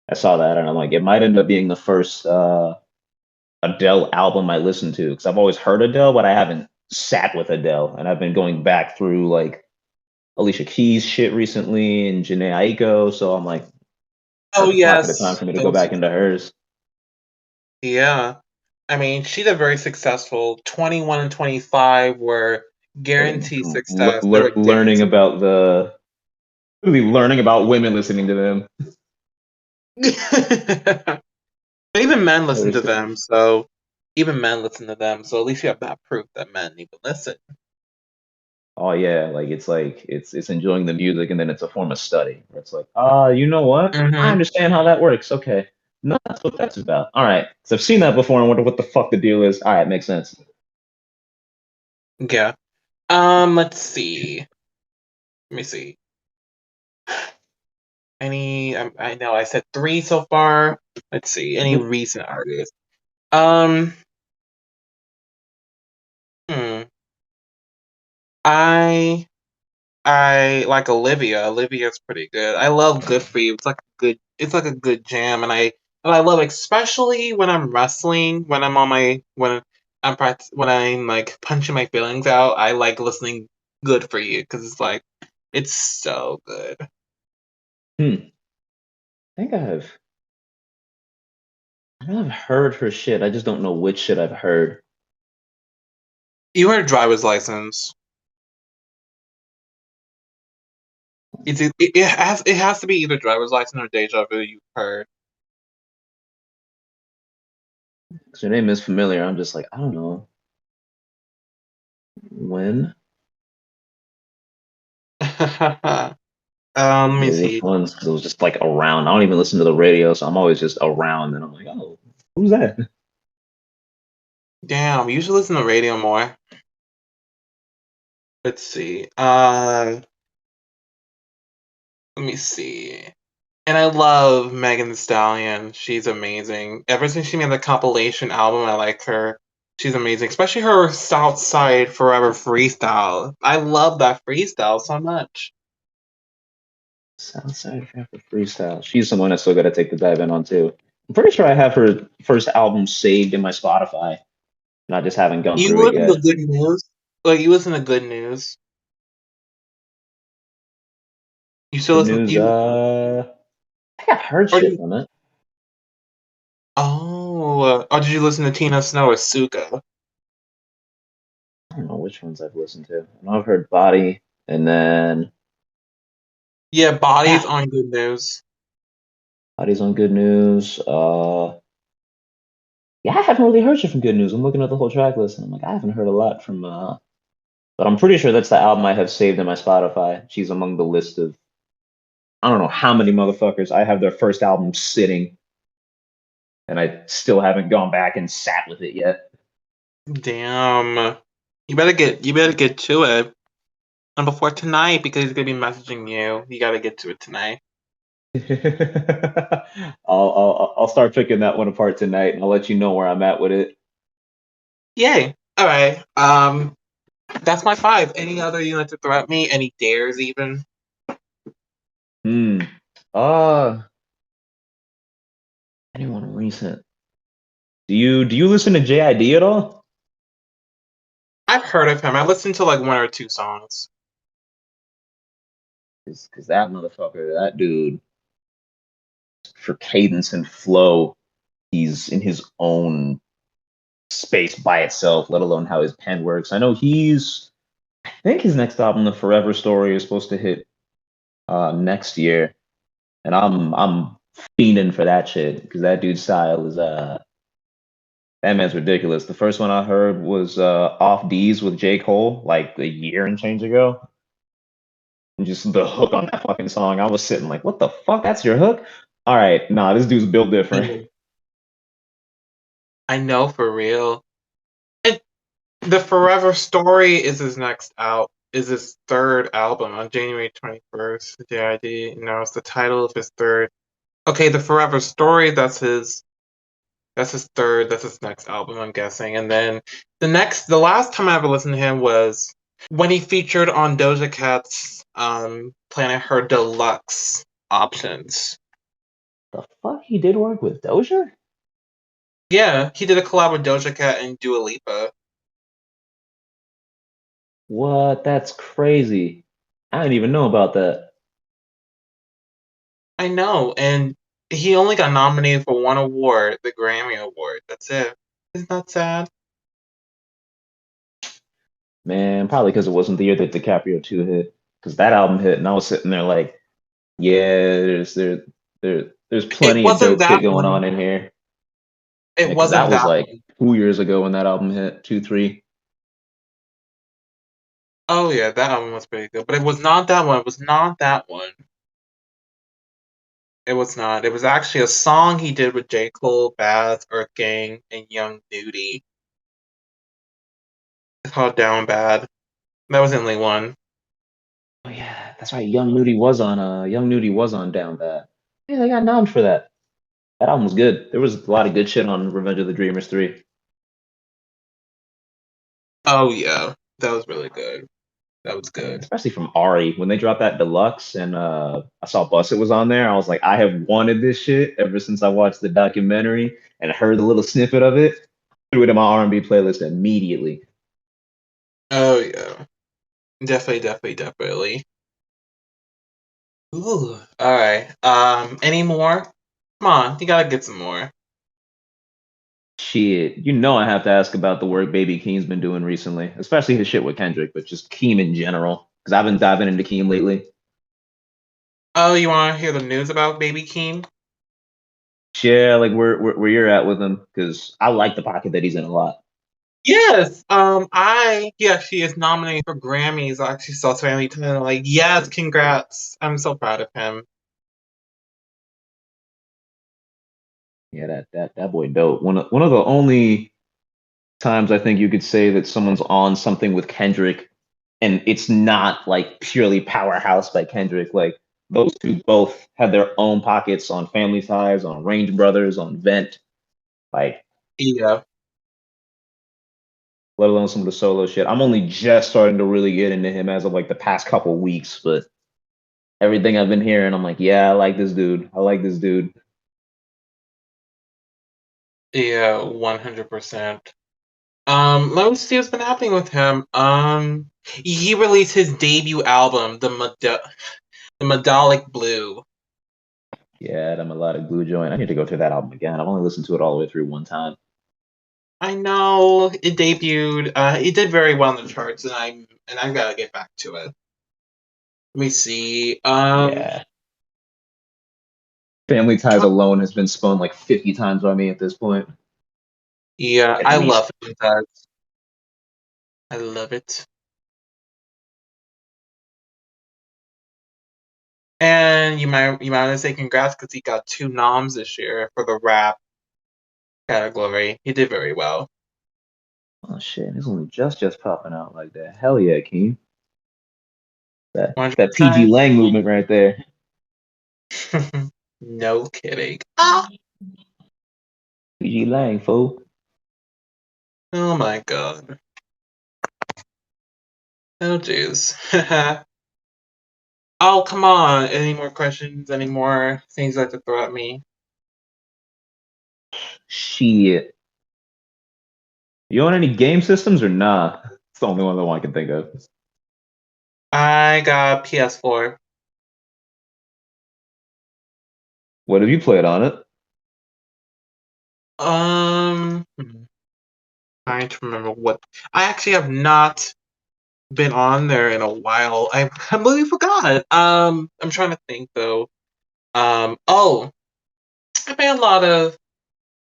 Speaker 2: I saw that and I'm like, it might end up being the first Adele album I listened to because I've always heard Adele, but I haven't sat with Adele, and I've been going back through like Alicia Keys shit recently and Janae Aiko. So I'm like,
Speaker 1: Oh
Speaker 2: perfect pocket of time
Speaker 1: yes,
Speaker 2: for me to go
Speaker 1: those.
Speaker 2: back into hers.
Speaker 1: Yeah, I mean, she did very successful. 21 and 25 were guaranteed success. They were
Speaker 2: Learning
Speaker 1: guaranteed.
Speaker 2: about really learning about women listening to them.
Speaker 1: Even men listen to
Speaker 2: Seriously.
Speaker 1: them, so even men listen to them. So at least you have that proof that men even listen.
Speaker 2: Oh yeah, like it's enjoying the music and then it's a form of study. Where it's like, you know what? I
Speaker 1: Hmm.
Speaker 2: understand how that works. Okay. No, that's what that's about. All right. So I've seen that before and wonder what the fuck the deal is. All right, makes sense.
Speaker 1: Yeah. Let's see. Let me see. Any? I know I said three so far. Let's see. Any
Speaker 2: Yep.
Speaker 1: recent artists? Um. Hmm. I I like Olivia. Olivia's pretty good. I love Good For You. It's like a good. It's like a good jam, and I love it, especially when I'm wrestling. When I'm on my when I'm like punching my feelings out. I like listening Good For You because it's like it's so good.
Speaker 2: Hmm. I think I know I've heard her shit. I just don't know which shit I've heard.
Speaker 1: You heard Driver's License. It has to be either Driver's License or Deja Vu. You've heard.
Speaker 2: 'Cause her name is familiar. I'm just like, I don't know when
Speaker 1: Let me
Speaker 2: or which
Speaker 1: see.
Speaker 2: ones because it was just like around. I don't even listen to the radio, so I'm always just around and I'm like, oh, who's that?
Speaker 1: Damn, you should listen to radio more. Let's see. Let me see. And I love Megan Thee Stallion. She's amazing. Ever since she made the compilation album, I like her. She's amazing, especially her Southside Forever freestyle. I love that freestyle so much.
Speaker 2: Southside Rapper Freestyle. She's someone I still got to take the dive in on too. I'm pretty sure I have her first album saved in my Spotify, and I just haven't gone
Speaker 1: You
Speaker 2: through it
Speaker 1: listen to
Speaker 2: yet.
Speaker 1: good news? Like you listen to good news? You still
Speaker 2: Good
Speaker 1: listen?
Speaker 2: news.
Speaker 1: You
Speaker 2: I think I've heard
Speaker 1: or
Speaker 2: shit
Speaker 1: you?
Speaker 2: from it.
Speaker 1: Or did you listen to Tina Snow or Suga?
Speaker 2: I don't know which ones I've listened to. I know I've heard Body, and then
Speaker 1: Yeah, Body's
Speaker 2: yeah,
Speaker 1: on good news.
Speaker 2: Body's on Good News. Yeah, I haven't really heard shit from Good News. I'm looking at the whole track list, and I'm like, I haven't heard a lot from. But I'm pretty sure that's the album I have saved in my Spotify. She's among the list of I don't know how many motherfuckers I have their first album sitting, and I still haven't gone back and sat with it yet.
Speaker 1: Damn. You better get to it. And before tonight, because he's gonna be messaging you, you gotta get to it tonight.
Speaker 2: I'll start picking that one apart tonight, and I'll let you know where I'm at with it.
Speaker 1: Yay! All right. That's my five. Any other you like to throw at me? Any dares even?
Speaker 2: Hmm. Uh, anyone recent? Do you listen to JID at all?
Speaker 1: I've heard of him. I listened to like one or two songs.
Speaker 2: Because that motherfucker, that dude, for cadence and flow, he's in his own space by itself. Let alone how his pen works. I know I think his next album, The Forever Story, is supposed to hit next year, and I'm fiending for that shit because that dude's style is that man's ridiculous. The first one I heard was Off D's with J. Cole like a year and change ago. And just the hook on that fucking song, I was sitting like, what the fuck? That's your hook? All right, nah, this dude's built different.
Speaker 1: Yeah. I know for real. And the Forever Story is his next out. Is his third album on January 21st. JID. No, it's the title of his third. Okay, the Forever Story. That's his third. That's his next album, I'm guessing. And then the last time I ever listened to him was when he featured on Doja Cat's Planet Her Deluxe options.
Speaker 2: The fuck he did work with Doja?
Speaker 1: Yeah, he did a collab with Doja Cat and Dua Lipa.
Speaker 2: What? That's crazy. I didn't even know about that.
Speaker 1: I know, and he only got nominated for one award, the Grammy Award. That's it. Isn't that sad?
Speaker 2: Man, probably because it wasn't the year that DiCaprio 2 hit. Because that album hit, and I was sitting there like, yeah, there's
Speaker 1: It
Speaker 2: plenty of
Speaker 1: wasn't
Speaker 2: dope shit
Speaker 1: that
Speaker 2: going on
Speaker 1: one.
Speaker 2: in here.
Speaker 1: It
Speaker 2: Yeah, because
Speaker 1: wasn't
Speaker 2: that was
Speaker 1: that
Speaker 2: like
Speaker 1: one.
Speaker 2: 2 years ago when that album hit, two, three.
Speaker 1: Oh yeah, that album was pretty good, but it was not that one. It was not that one. It was not. It was actually a song he did with J. Cole, Baz, Earth Gang, and Young Nudie. It's called Down Bad. That was the only one.
Speaker 2: Oh yeah, that's right. Young Nudie was on Down Bad. Yeah, they got noms for that. That album was good. There was a lot of good shit on Revenge of the Dreamers 3.
Speaker 1: Oh yeah, that was really good. That was
Speaker 2: Man,
Speaker 1: good.
Speaker 2: especially from Ari. When they dropped that deluxe and I saw Busset was on there, I was like, I have wanted this shit ever since I watched the documentary and heard the little snippet of it. Threw it in my R&B playlist immediately.
Speaker 1: Oh yeah, definitely, definitely, definitely. Ooh, all right. Any more? Come on, you gotta get some more.
Speaker 2: Shit, you know I have to ask about the work Baby Keem's been doing recently, especially his shit with Kendrick, but just Keem in general, because I've been diving into Keem lately.
Speaker 1: Oh, you want to hear the news about Baby Keem?
Speaker 2: Yeah, like where you're at with him, because I like the pocket that he's in a lot.
Speaker 1: Yes. He actually is nominated for Grammys. I actually saw Family 10. Like, yes, congrats. I'm so proud of him.
Speaker 2: Yeah, that boy dope. One of the only times I think you could say that someone's on something with Kendrick and it's not like purely powerhouse by Kendrick. Like those two both had their own pockets on Family Ties, on Range Brothers, on Vent, like
Speaker 1: Yeah.
Speaker 2: let alone some of the solo shit. I'm only just starting to really get into him as of like the past couple weeks, but everything I've been hearing, I'm like, yeah, I like this dude. I like this dude.
Speaker 1: Yeah, 100%. Let me see what's been happening with him. He released his debut album, the Medallic Blue.
Speaker 2: Yeah, I'm a lot of glue joint. I need to go through that album again. I've only listened to it all the way through one time.
Speaker 1: I know it debuted. It did very well in the charts, and I gotta get back to it. Let me see.
Speaker 2: Yeah. Family Ties alone has been spun like 50 times by me at this point.
Speaker 1: Yeah,
Speaker 2: At
Speaker 1: I love
Speaker 2: least.
Speaker 1: it. I love it. And you might want to say congrats because he got two noms this year for the rap category. He did very well.
Speaker 2: Oh shit, it's only just popping out like that. Hell yeah, Keen. That PG
Speaker 1: 100%.
Speaker 2: Lang movement right there.
Speaker 1: No kidding. Ah!
Speaker 2: PG Lang, fool.
Speaker 1: Oh my god. Oh jeez. Oh come on. Any more questions? Any more things you like to throw at me?
Speaker 2: Shit. You own any game systems or nah? It's the only one that I can think of.
Speaker 1: I got PS4.
Speaker 2: What have you played on it?
Speaker 1: Trying to remember what I actually have not been on there in a while. I completely forgot. I'm trying to think though. Oh, I play a lot of.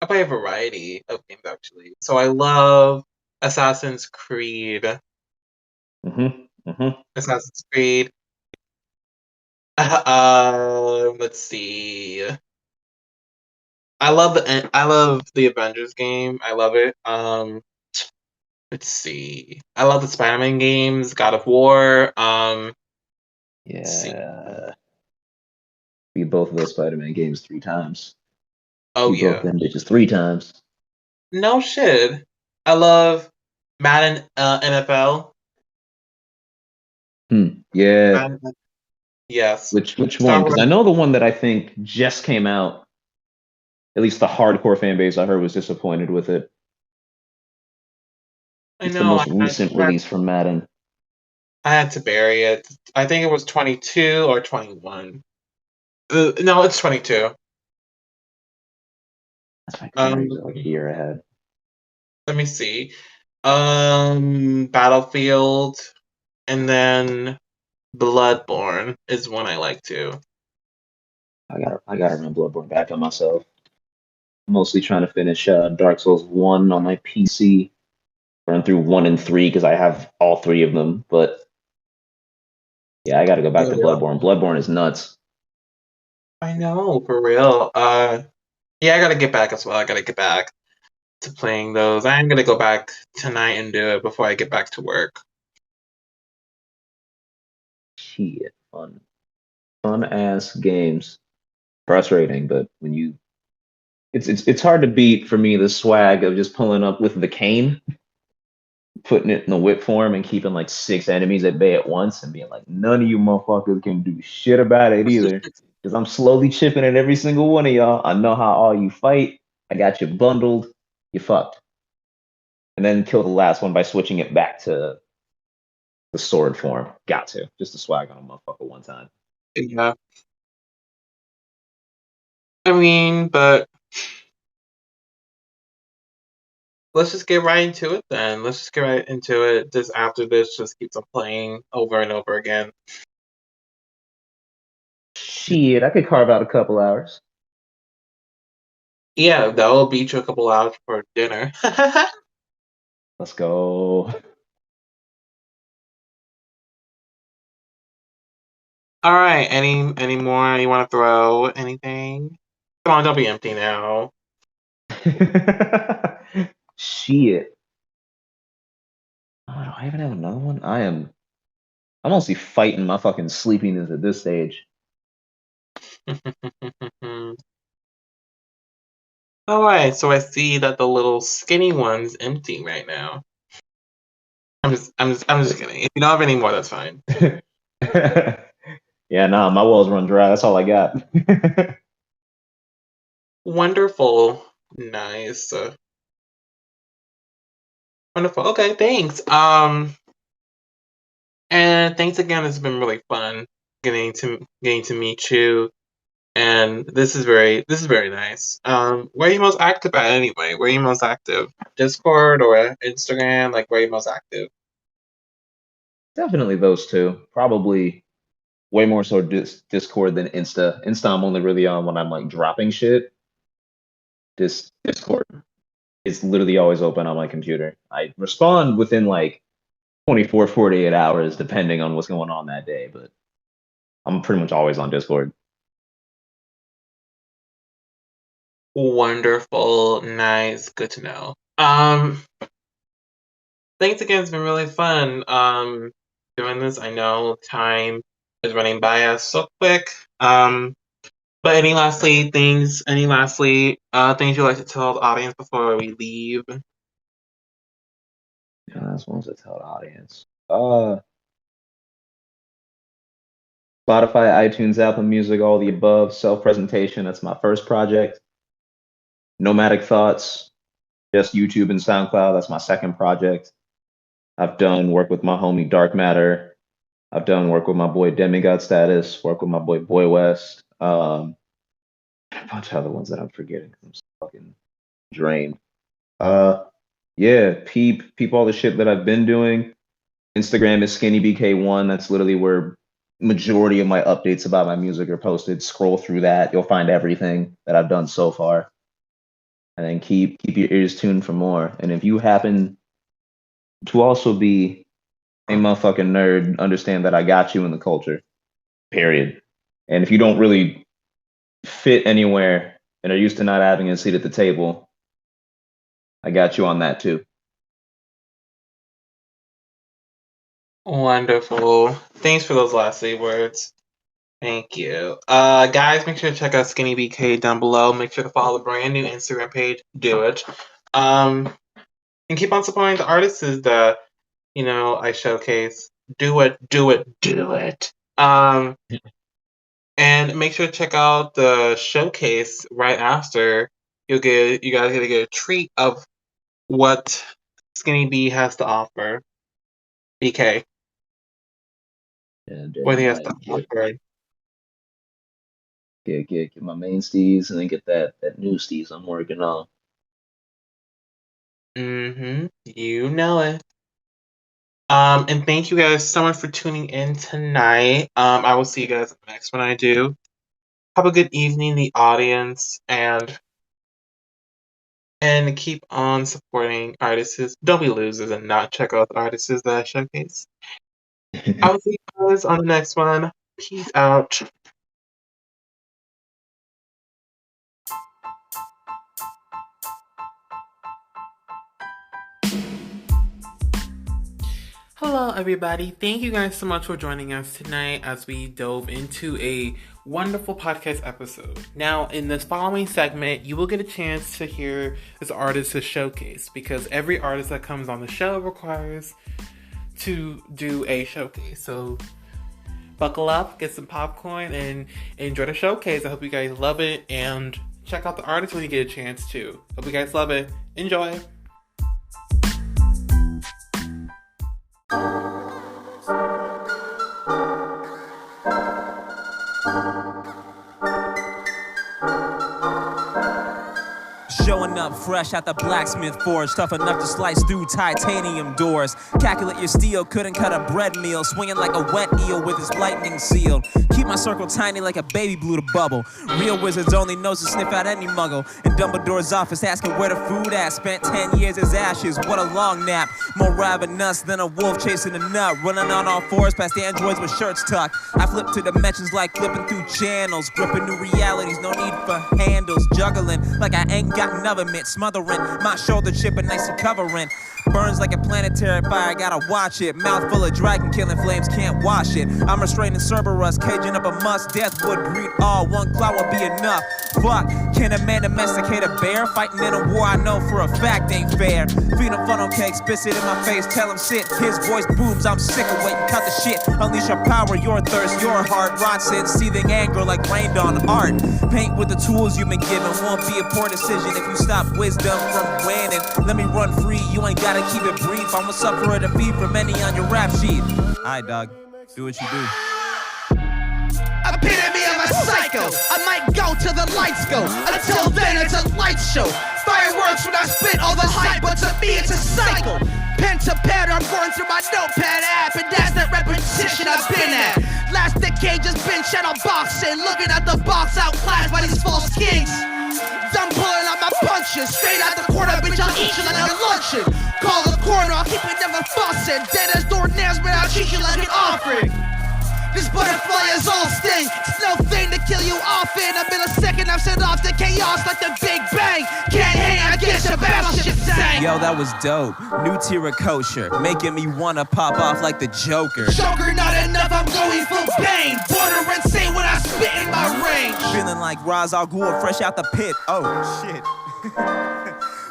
Speaker 1: I play a variety of games actually. So I love Assassin's Creed.
Speaker 2: Mm-hmm. Mm-hmm.
Speaker 1: Assassin's Creed. Let's see. I love the Avengers game. I love it. Let's see. I love the Spider-Man games. God of War. Let's see.
Speaker 2: Yeah. Beat both of those Spider-Man games 3 times.
Speaker 1: Oh
Speaker 2: Beat both
Speaker 1: yeah.
Speaker 2: them bitches 3 times.
Speaker 1: No shit. I love Madden NFL.
Speaker 2: Yeah.
Speaker 1: Madden, yes.
Speaker 2: Which one?
Speaker 1: Star
Speaker 2: Because
Speaker 1: Wars.
Speaker 2: I know the one that I think just came out, at least the hardcore fan base I heard was disappointed with it.
Speaker 1: I
Speaker 2: It's the
Speaker 1: know.
Speaker 2: most recent release from Madden.
Speaker 1: I had to bury it. I think it was 22 or 21. No, it's 22.
Speaker 2: That's right, because I know
Speaker 1: Um,
Speaker 2: you're like a year ahead.
Speaker 1: let me see. Battlefield, and then Bloodborne is one I like too.
Speaker 2: I gotta run Bloodborne back on myself. I'm mostly trying to finish Dark Souls 1 on my PC. Run through 1 and 3 because I have all three of them. But yeah, I gotta go back to
Speaker 1: Yeah.
Speaker 2: Bloodborne. Bloodborne is nuts.
Speaker 1: I know, for real. Yeah, I gotta get back as well. I gotta get back to playing those. I am gonna go back tonight and do it before I get back to work.
Speaker 2: Shit, fun ass games. Frustrating, but when you it's hard to beat for me the swag of just pulling up with the cane, putting it in the whip form, and keeping like six enemies at bay at once, and being like, none of you motherfuckers can do shit about it either. Because I'm slowly chipping at every single one of y'all. I know how all you fight. I got you bundled. You fucked. And then kill the last one by switching it back to the sword form. Got to. Just to swag on a motherfucker one time.
Speaker 1: Yeah. I mean, but let's just get right into it then. Let's just get right into it. Just after this, just keeps on playing over and over again.
Speaker 2: Shit, I could carve out a couple hours.
Speaker 1: Yeah, that will beat you a couple hours for dinner.
Speaker 2: Let's go.
Speaker 1: All right. Any more you want to throw? Anything? Come on, don't be empty now.
Speaker 2: Shit. Oh, do I even have another one? I'm mostly fighting my fucking sleepiness at this stage.
Speaker 1: All right. So I see that the little skinny one's empty right now. I'm just kidding. If you don't have any more, that's fine.
Speaker 2: Yeah, nah, my wells run dry. That's all I got.
Speaker 1: Wonderful. Nice. Wonderful. Okay, thanks. And thanks again. It's been really fun getting to meet you. And this is very nice. Where are you most active at anyway? Where are you most active? Discord or Instagram? Like where are you most active?
Speaker 2: Definitely those two. Probably way more so Discord than Insta. Insta I'm only really on when I'm like dropping shit. Discord is literally always open on my computer. I respond within like 24, 48 hours depending on what's going on that day, but I'm pretty much always on Discord.
Speaker 1: Wonderful, nice, good to know. Thanks again. It's been really fun. Doing this. I know time is running by us so quick. But any lastly things you'd like to tell the audience before we leave?
Speaker 2: Yeah, that's ones that tell the audience. Spotify, iTunes, Apple Music, all the above. Self presentation. That's my first project. Nomadic Thoughts, just YouTube and SoundCloud. That's my second project. I've done work with my homie Dark Matter. I've done work with my boy Demigod Status. Work with my boy Boy West. A bunch of other ones that I'm forgetting. I'm so fucking drained. Uh, yeah, peep all the shit that I've been doing. Instagram is Skinnybk1. That's literally where majority of my updates about my music are posted. Scroll through that, you'll find everything that I've done so far. And then keep your ears tuned for more. And if you happen to also be a motherfucking nerd, understand that I got you in the culture. Period. And if you don't really fit anywhere and are used to not having a seat at the table, I got you on that too.
Speaker 1: Wonderful. Thanks for those last 8 words. Thank you. Guys, make sure to check out Skinny BK down below. Make sure to follow the brand new Instagram page. Do it. Um, and keep on supporting the artists that I showcase. Do it, do it, do it. And make sure to check out the showcase right after. You guys get a treat of what Skinny B has to offer. BK.
Speaker 2: And
Speaker 1: Well,
Speaker 2: you know,
Speaker 1: yes,
Speaker 2: I
Speaker 1: that's awkward.
Speaker 2: get my main steez and then get that new steez I'm working on.
Speaker 1: Mm-hmm. You know it. And thank you guys so much for tuning in tonight. I will see you guys next when I do. Have a good evening, the audience, and keep on supporting artists. Don't be losers and not check out the artists that I showcase. I will see you guys on the next one. Peace out. Hello, everybody. Thank you guys so much for joining us tonight as we dove into a wonderful podcast episode. Now, in this following segment, you will get a chance to hear this artist's showcase because every artist that comes on the show requires to do a showcase. So, buckle up, get some popcorn, and enjoy the showcase. I hope you guys love it and check out the artist when you get a chance to. Hope you guys love it. Enjoy.
Speaker 3: Showing up fresh at the blacksmith forge, tough enough to slice through titanium doors. Calculate your steel, couldn't cut a bread meal, swinging like a wet eel with his lightning seal. Keep my circle tiny like a baby blew the bubble. Real wizards only knows to sniff out any muggle. In Dumbledore's office asking where the food at. Spent 10 years as ashes, what a long nap. More ravenous than a wolf chasing a nut. Running on all fours past androids with shirts tucked. I flip to dimensions like flipping through channels. Gripping new realities, no need for handles. Juggling like I ain't got government, smothering my shoulder chip and nicely covering. Burns like a planetary fire, gotta watch it. Mouth full of dragon killing flames, can't wash it. I'm restraining Cerberus, caging up a must. Death would breed all, one claw would be enough. Fuck, can a man domesticate a bear? Fighting in a war I know for a fact ain't fair. Feed him funnel cake, spit it in my face, tell him sit. His voice booms, I'm sick of waiting, cut the shit. Unleash your power, your thirst, your heart. Rotten, seething anger like rained on art. Paint with the tools you've been given, won't be a poor decision if you stop wisdom from winning. Let me run free, you ain't gotta keep it brief. I'm a sufferer to feed from any on your rap sheet. Alright, dog, do what you do.
Speaker 4: Epitome of a psycho. I might go till the lights go. Until then, it's a light show. Fireworks when I spit all the hype, but to me it's a cycle. Pen to pad, I'm going through my notepad app, and that's that repetition I've been at. Last decade just been shadow boxing, looking at the box outclassed by these false kings. I'm pulling out my punches, straight out the corner, bitch, I'll eat you like a luncheon. Call the corner, I'll keep it never fussing. Dead as doornails, man, I'll treat you like an offering. This butterfly is all sting. It's no thing to kill you off in a millisecond. I'm set off to chaos like the Big Bang. Can't hang, I guess your battleship sank.
Speaker 3: Yo, that was dope. New tier of kosher, making me wanna pop off like the Joker.
Speaker 4: Joker, not enough, I'm going full Bane. Border insane when I spit in my range.
Speaker 3: Feeling like Ra's al Ghul fresh out the pit. Oh, shit.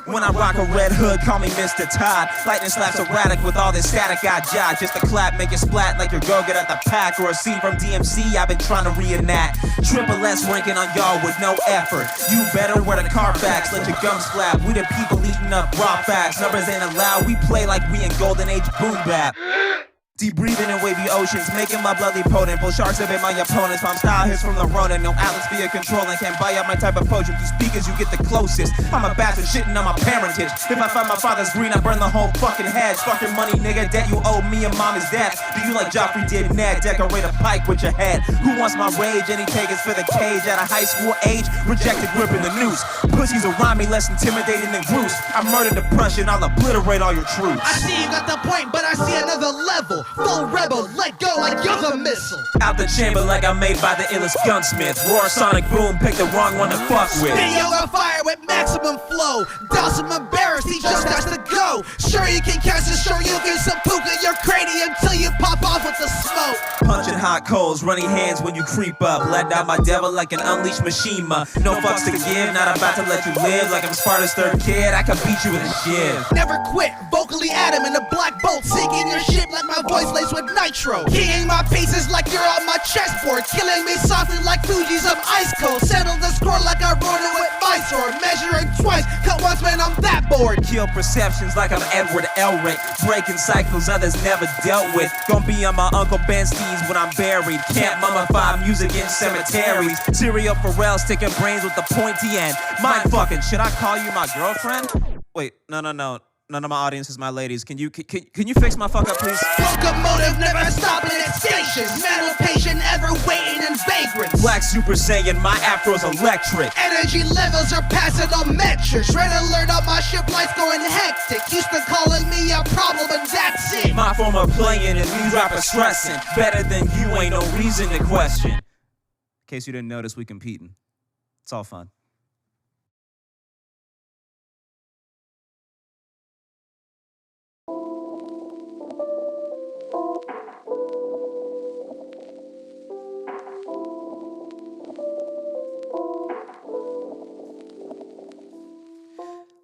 Speaker 3: When I rock a red hood, call me Mr. Todd. Lightning slaps erratic with all this static I jot. Just a clap, make it splat like your girl get at the pack. Or a scene from DMC I've been trying to reenact. Triple S ranking on y'all with no effort. You better wear the Carfax, let your gums flap. We the people eating up raw facts. Numbers ain't allowed, we play like we in golden age boom bap. Deep breathing in wavy oceans, making my bloodly potent. Pull sharks up in my opponents. Palm style hits from the Ronin. No atmosphere controlling. Can't buy out my type of potion. Through speakers, you get the closest. I'm a bastard shitting on my parentage. If I find my father's green, I burn the whole fucking head. Fucking money, nigga, debt you owe me and mom is debt. Do you like Joffrey did Ned? Decorate a pike with your head. Who wants my rage? Any takers for the cage at a high school age? Rejected, gripping the noose. Pussies around me less intimidating than Bruce. I murder depression, I'll obliterate all your troops.
Speaker 4: I see you got the point, but I see another level. Full rebel, let go like you're the missile.
Speaker 3: Out the chamber like I'm made by the illest gunsmith. Roar sonic boom, pick the wrong one to fuck with.
Speaker 4: Video on fire with maximum flow. Douse him embarrassed, he just has to go. Sure you can catch it, sure you can seppuku your cranium till you pop off with the smoke.
Speaker 3: Punching hot coals, running hands when you creep up. Let down my devil like an unleashed Mishima. No fucks to give, not about to let you live. Like I'm Sparta's third kid, I can beat you with a shiv.
Speaker 4: Never quit, vocally Adam in a black bolt. Sinking your ship like my voice laced with nitro. Keying my pieces like you're on my chessboard. Killing me softly like Fuji's of ice cold. Settle the score like I wrote it with my sword. Measuring twice, cut once, man, I'm that bored.
Speaker 3: Kill perceptions like I'm Edward Elric, breaking cycles others never dealt with. Gonna be on my Uncle Ben steeds when I'm buried. Can't mummify music in cemeteries. Serial Pharrell sticking brains with the pointy end. Mind fucking, should I call you my girlfriend? Wait, no. None of my audience is my ladies. Can you fix my fuck up, please?
Speaker 4: Locomotive never stopping at stations. Metal patient ever waiting in vagrants.
Speaker 3: Black Super Saiyan, my afro's electric.
Speaker 4: Energy levels are passing on metrics. Red alert on my ship, lights going hectic. Used to calling me a problem and that's it.
Speaker 3: My form of playing and these rappers stressing. Better than you, ain't no reason to question. In case you didn't notice, we competing. It's all fun.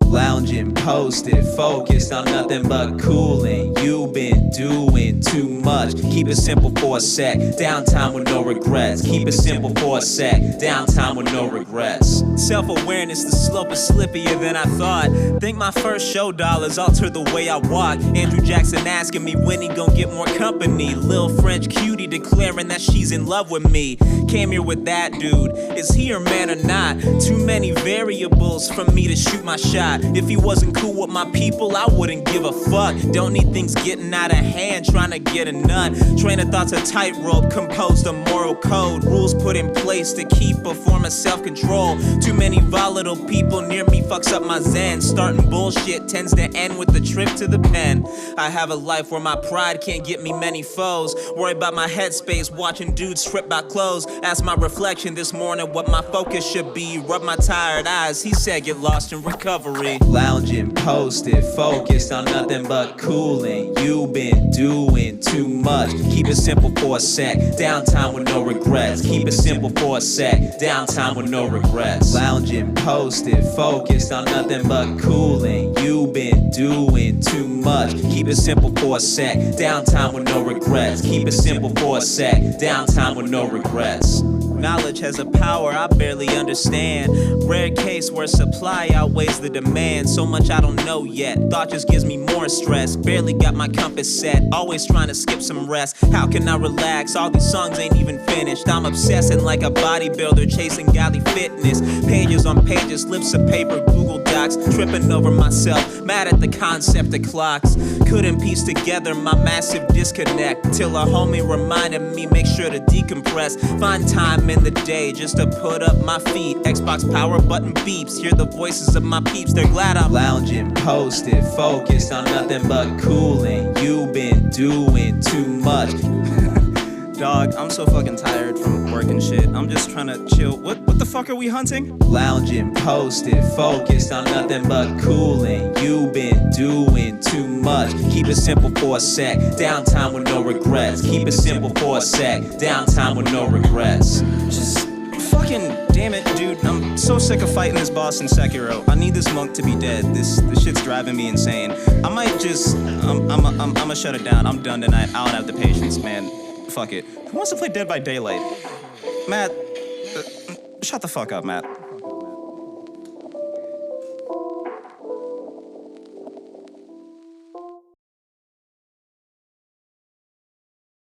Speaker 3: Lounging, posted, focused on nothing but cooling. You've been doing too much. Keep it simple for a sec. Downtime with no regrets. Keep it simple for a sec. Downtime with no regrets. Self-awareness, the slope is slippier than I thought. Think my first show dollars altered the way I walk. Andrew Jackson asking me when he gon' get more company. Lil French cutie declaring that she's in love with me. Came here with that dude. Is he your man or not? Too many variables for me to shoot my shot. If he wasn't cool with my people, I wouldn't give a fuck. Don't need things getting out of hand, trying to get a nut. Train of thought's a tightrope, composed of moral code. Rules put in place to keep a form of self-control. Too many volatile people near me fucks up my zen. Starting bullshit tends to end with the trip to the pen. I have a life where my pride can't get me many foes. Worry about my headspace, watching dudes strip by clothes. Ask my reflection this morning what my focus should be. Rub my tired eyes, he said get lost in recovery. Lounging, posted, focused on nothing but cooling. You've been doing too much. Keep it simple for a sec. Downtime with no regrets. Keep it simple for a sec. Downtime with no regrets. Lounging, posted, focused on nothing but cooling. You've been doing too much. Keep it simple for a sec. Downtime with no regrets. Keep it simple for a sec. Downtime with no regrets. Knowledge has a power I barely understand. Rare case where supply outweighs the demand. So much I don't know yet. Thought just gives me more stress. Barely got my compass set. Always trying to skip some rest. How can I relax? All these songs ain't even finished. I'm obsessing like a bodybuilder chasing galley fitness. Pages on pages, slips of paper, Google Docs. Tripping over myself. Mad at the concept of clocks. Couldn't piece together my massive disconnect. Till a homie reminded me make sure to decompress. Find time in the day just to put up my feet. Xbox power button beeps. Hear the voices of my peeps. They're glad I'm lounging, posted, focused on nothing but cooling. You've been doing too much. Dog, I'm so fucking tired from work and shit. I'm just trying to chill. What the fuck are we hunting? Lounging, posted, focused on nothing but cooling. You've been doing too much. Keep it simple for a sec. Downtime with no regrets. Keep it simple for a sec. Downtime with no regrets. Just fucking damn it, dude. I'm so sick of fighting this boss in Sekiro. I need this monk to be dead. This shit's driving me insane. I might just I'ma shut it down. I'm done tonight. I don't have the patience, man. Fuck it. Who wants to play Dead by Daylight? Matt, shut the fuck up, Matt.